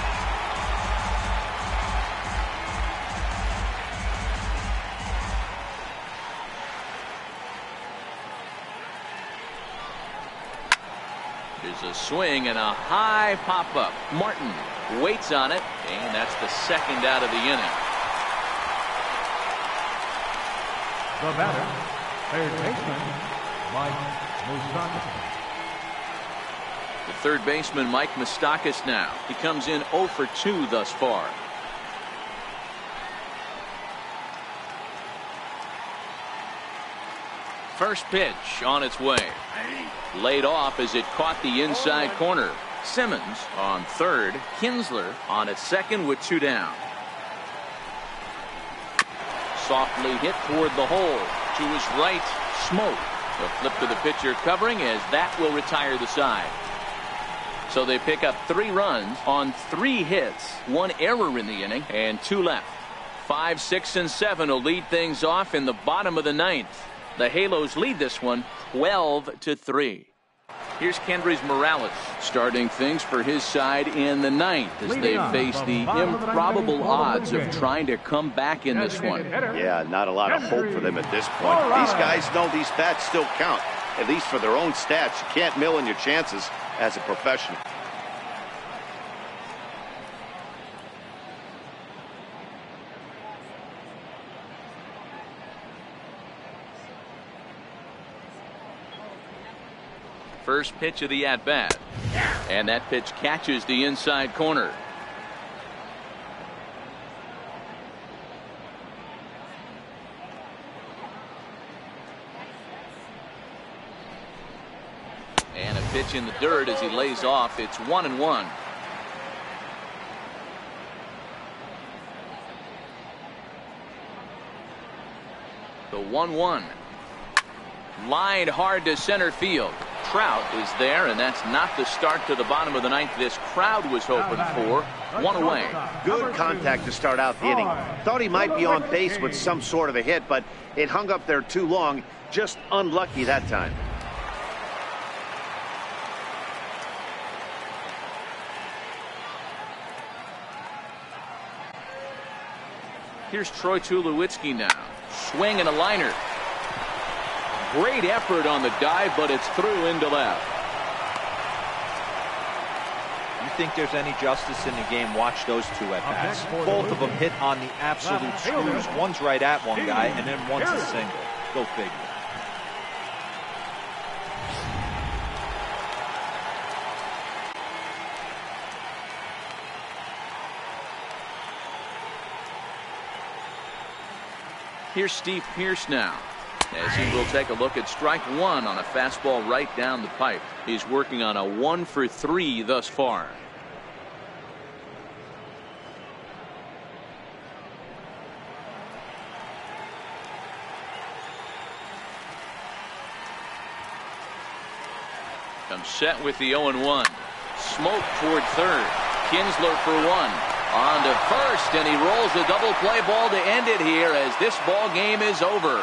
There's a swing and a high pop-up. Martin waits on it, and that's the second out of the inning. The batter, third baseman, Mike Moustakas. The third baseman, Mike Moustakas now. He comes in 0 for 2 thus far. First pitch on its way. Laid off as it caught the inside corner. Simmons on third. Kinsler on at second with 2 down. Softly hit toward the hole. To his right, Smoke. The flip to the pitcher covering as that will retire the side. So they pick up 3 runs on 3 hits, 1 error in the inning, and 2 left. 5, 6, and 7 will lead things off in the bottom of the 9th. The Halos lead this one 12-3. Here's Kendrys Morales starting things for his side in the 9th as they face the improbable odds of trying to come back in this one. Yeah, not a lot of hope for them at this point. These guys know these bats still count, at least for their own stats. You can't mill in your chances as a professional. First pitch of the at-bat. And that pitch catches the inside corner. And a pitch in the dirt as he lays off. It's 1-1. The 1-1. Lined hard to center field. Trout is there, and that's not the start to the bottom of the 9th this crowd was hoping for. One away. Good contact to start out the inning. Thought he might be on base with some sort of a hit, but it hung up there too long. Just unlucky that time. Here's Troy Tulowitzki now. Swing and a liner. Great effort on the dive, but it's through into left. You think there's any justice in the game? Watch those two at bats. Both of them hit on the absolute screws. One's right at one guy, and then one's a single. Go figure. Here's Steve Pearce now, as he will take a look at strike one on a fastball right down the pipe. He's working on a 1 for 3 thus far. Comes set with the 0-1. Smoke toward third. Kinsler for 1. On to first, and he rolls a double play ball to end it here as this ball game is over.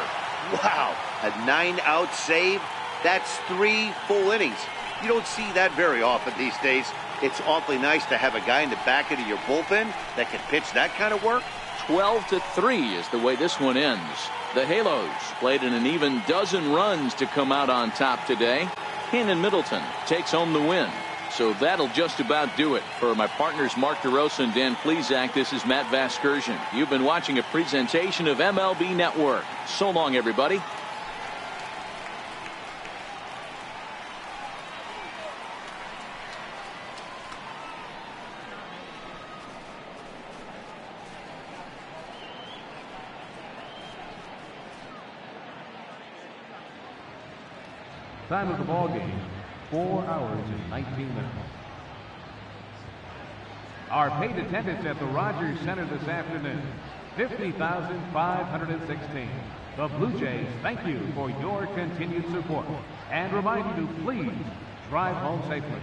Wow, a 9-out save. That's 3 full innings. You don't see that very often these days. It's awfully nice to have a guy in the back end of your bullpen that can pitch that kind of work. 12-3 is the way this one ends. The Halos played in an even dozen runs to come out on top today. Ken Middleton takes home the win. So that'll just about do it. For my partners Mark DeRosa and Dan Plesac, this is Matt Vasgersian. You've been watching a presentation of MLB Network. So long, everybody. Time of the ball game, 4 hours and 19 minutes. Our paid attendance at the Rogers Center this afternoon, 50,516. The Blue Jays thank you for your continued support and remind you to please drive home safely.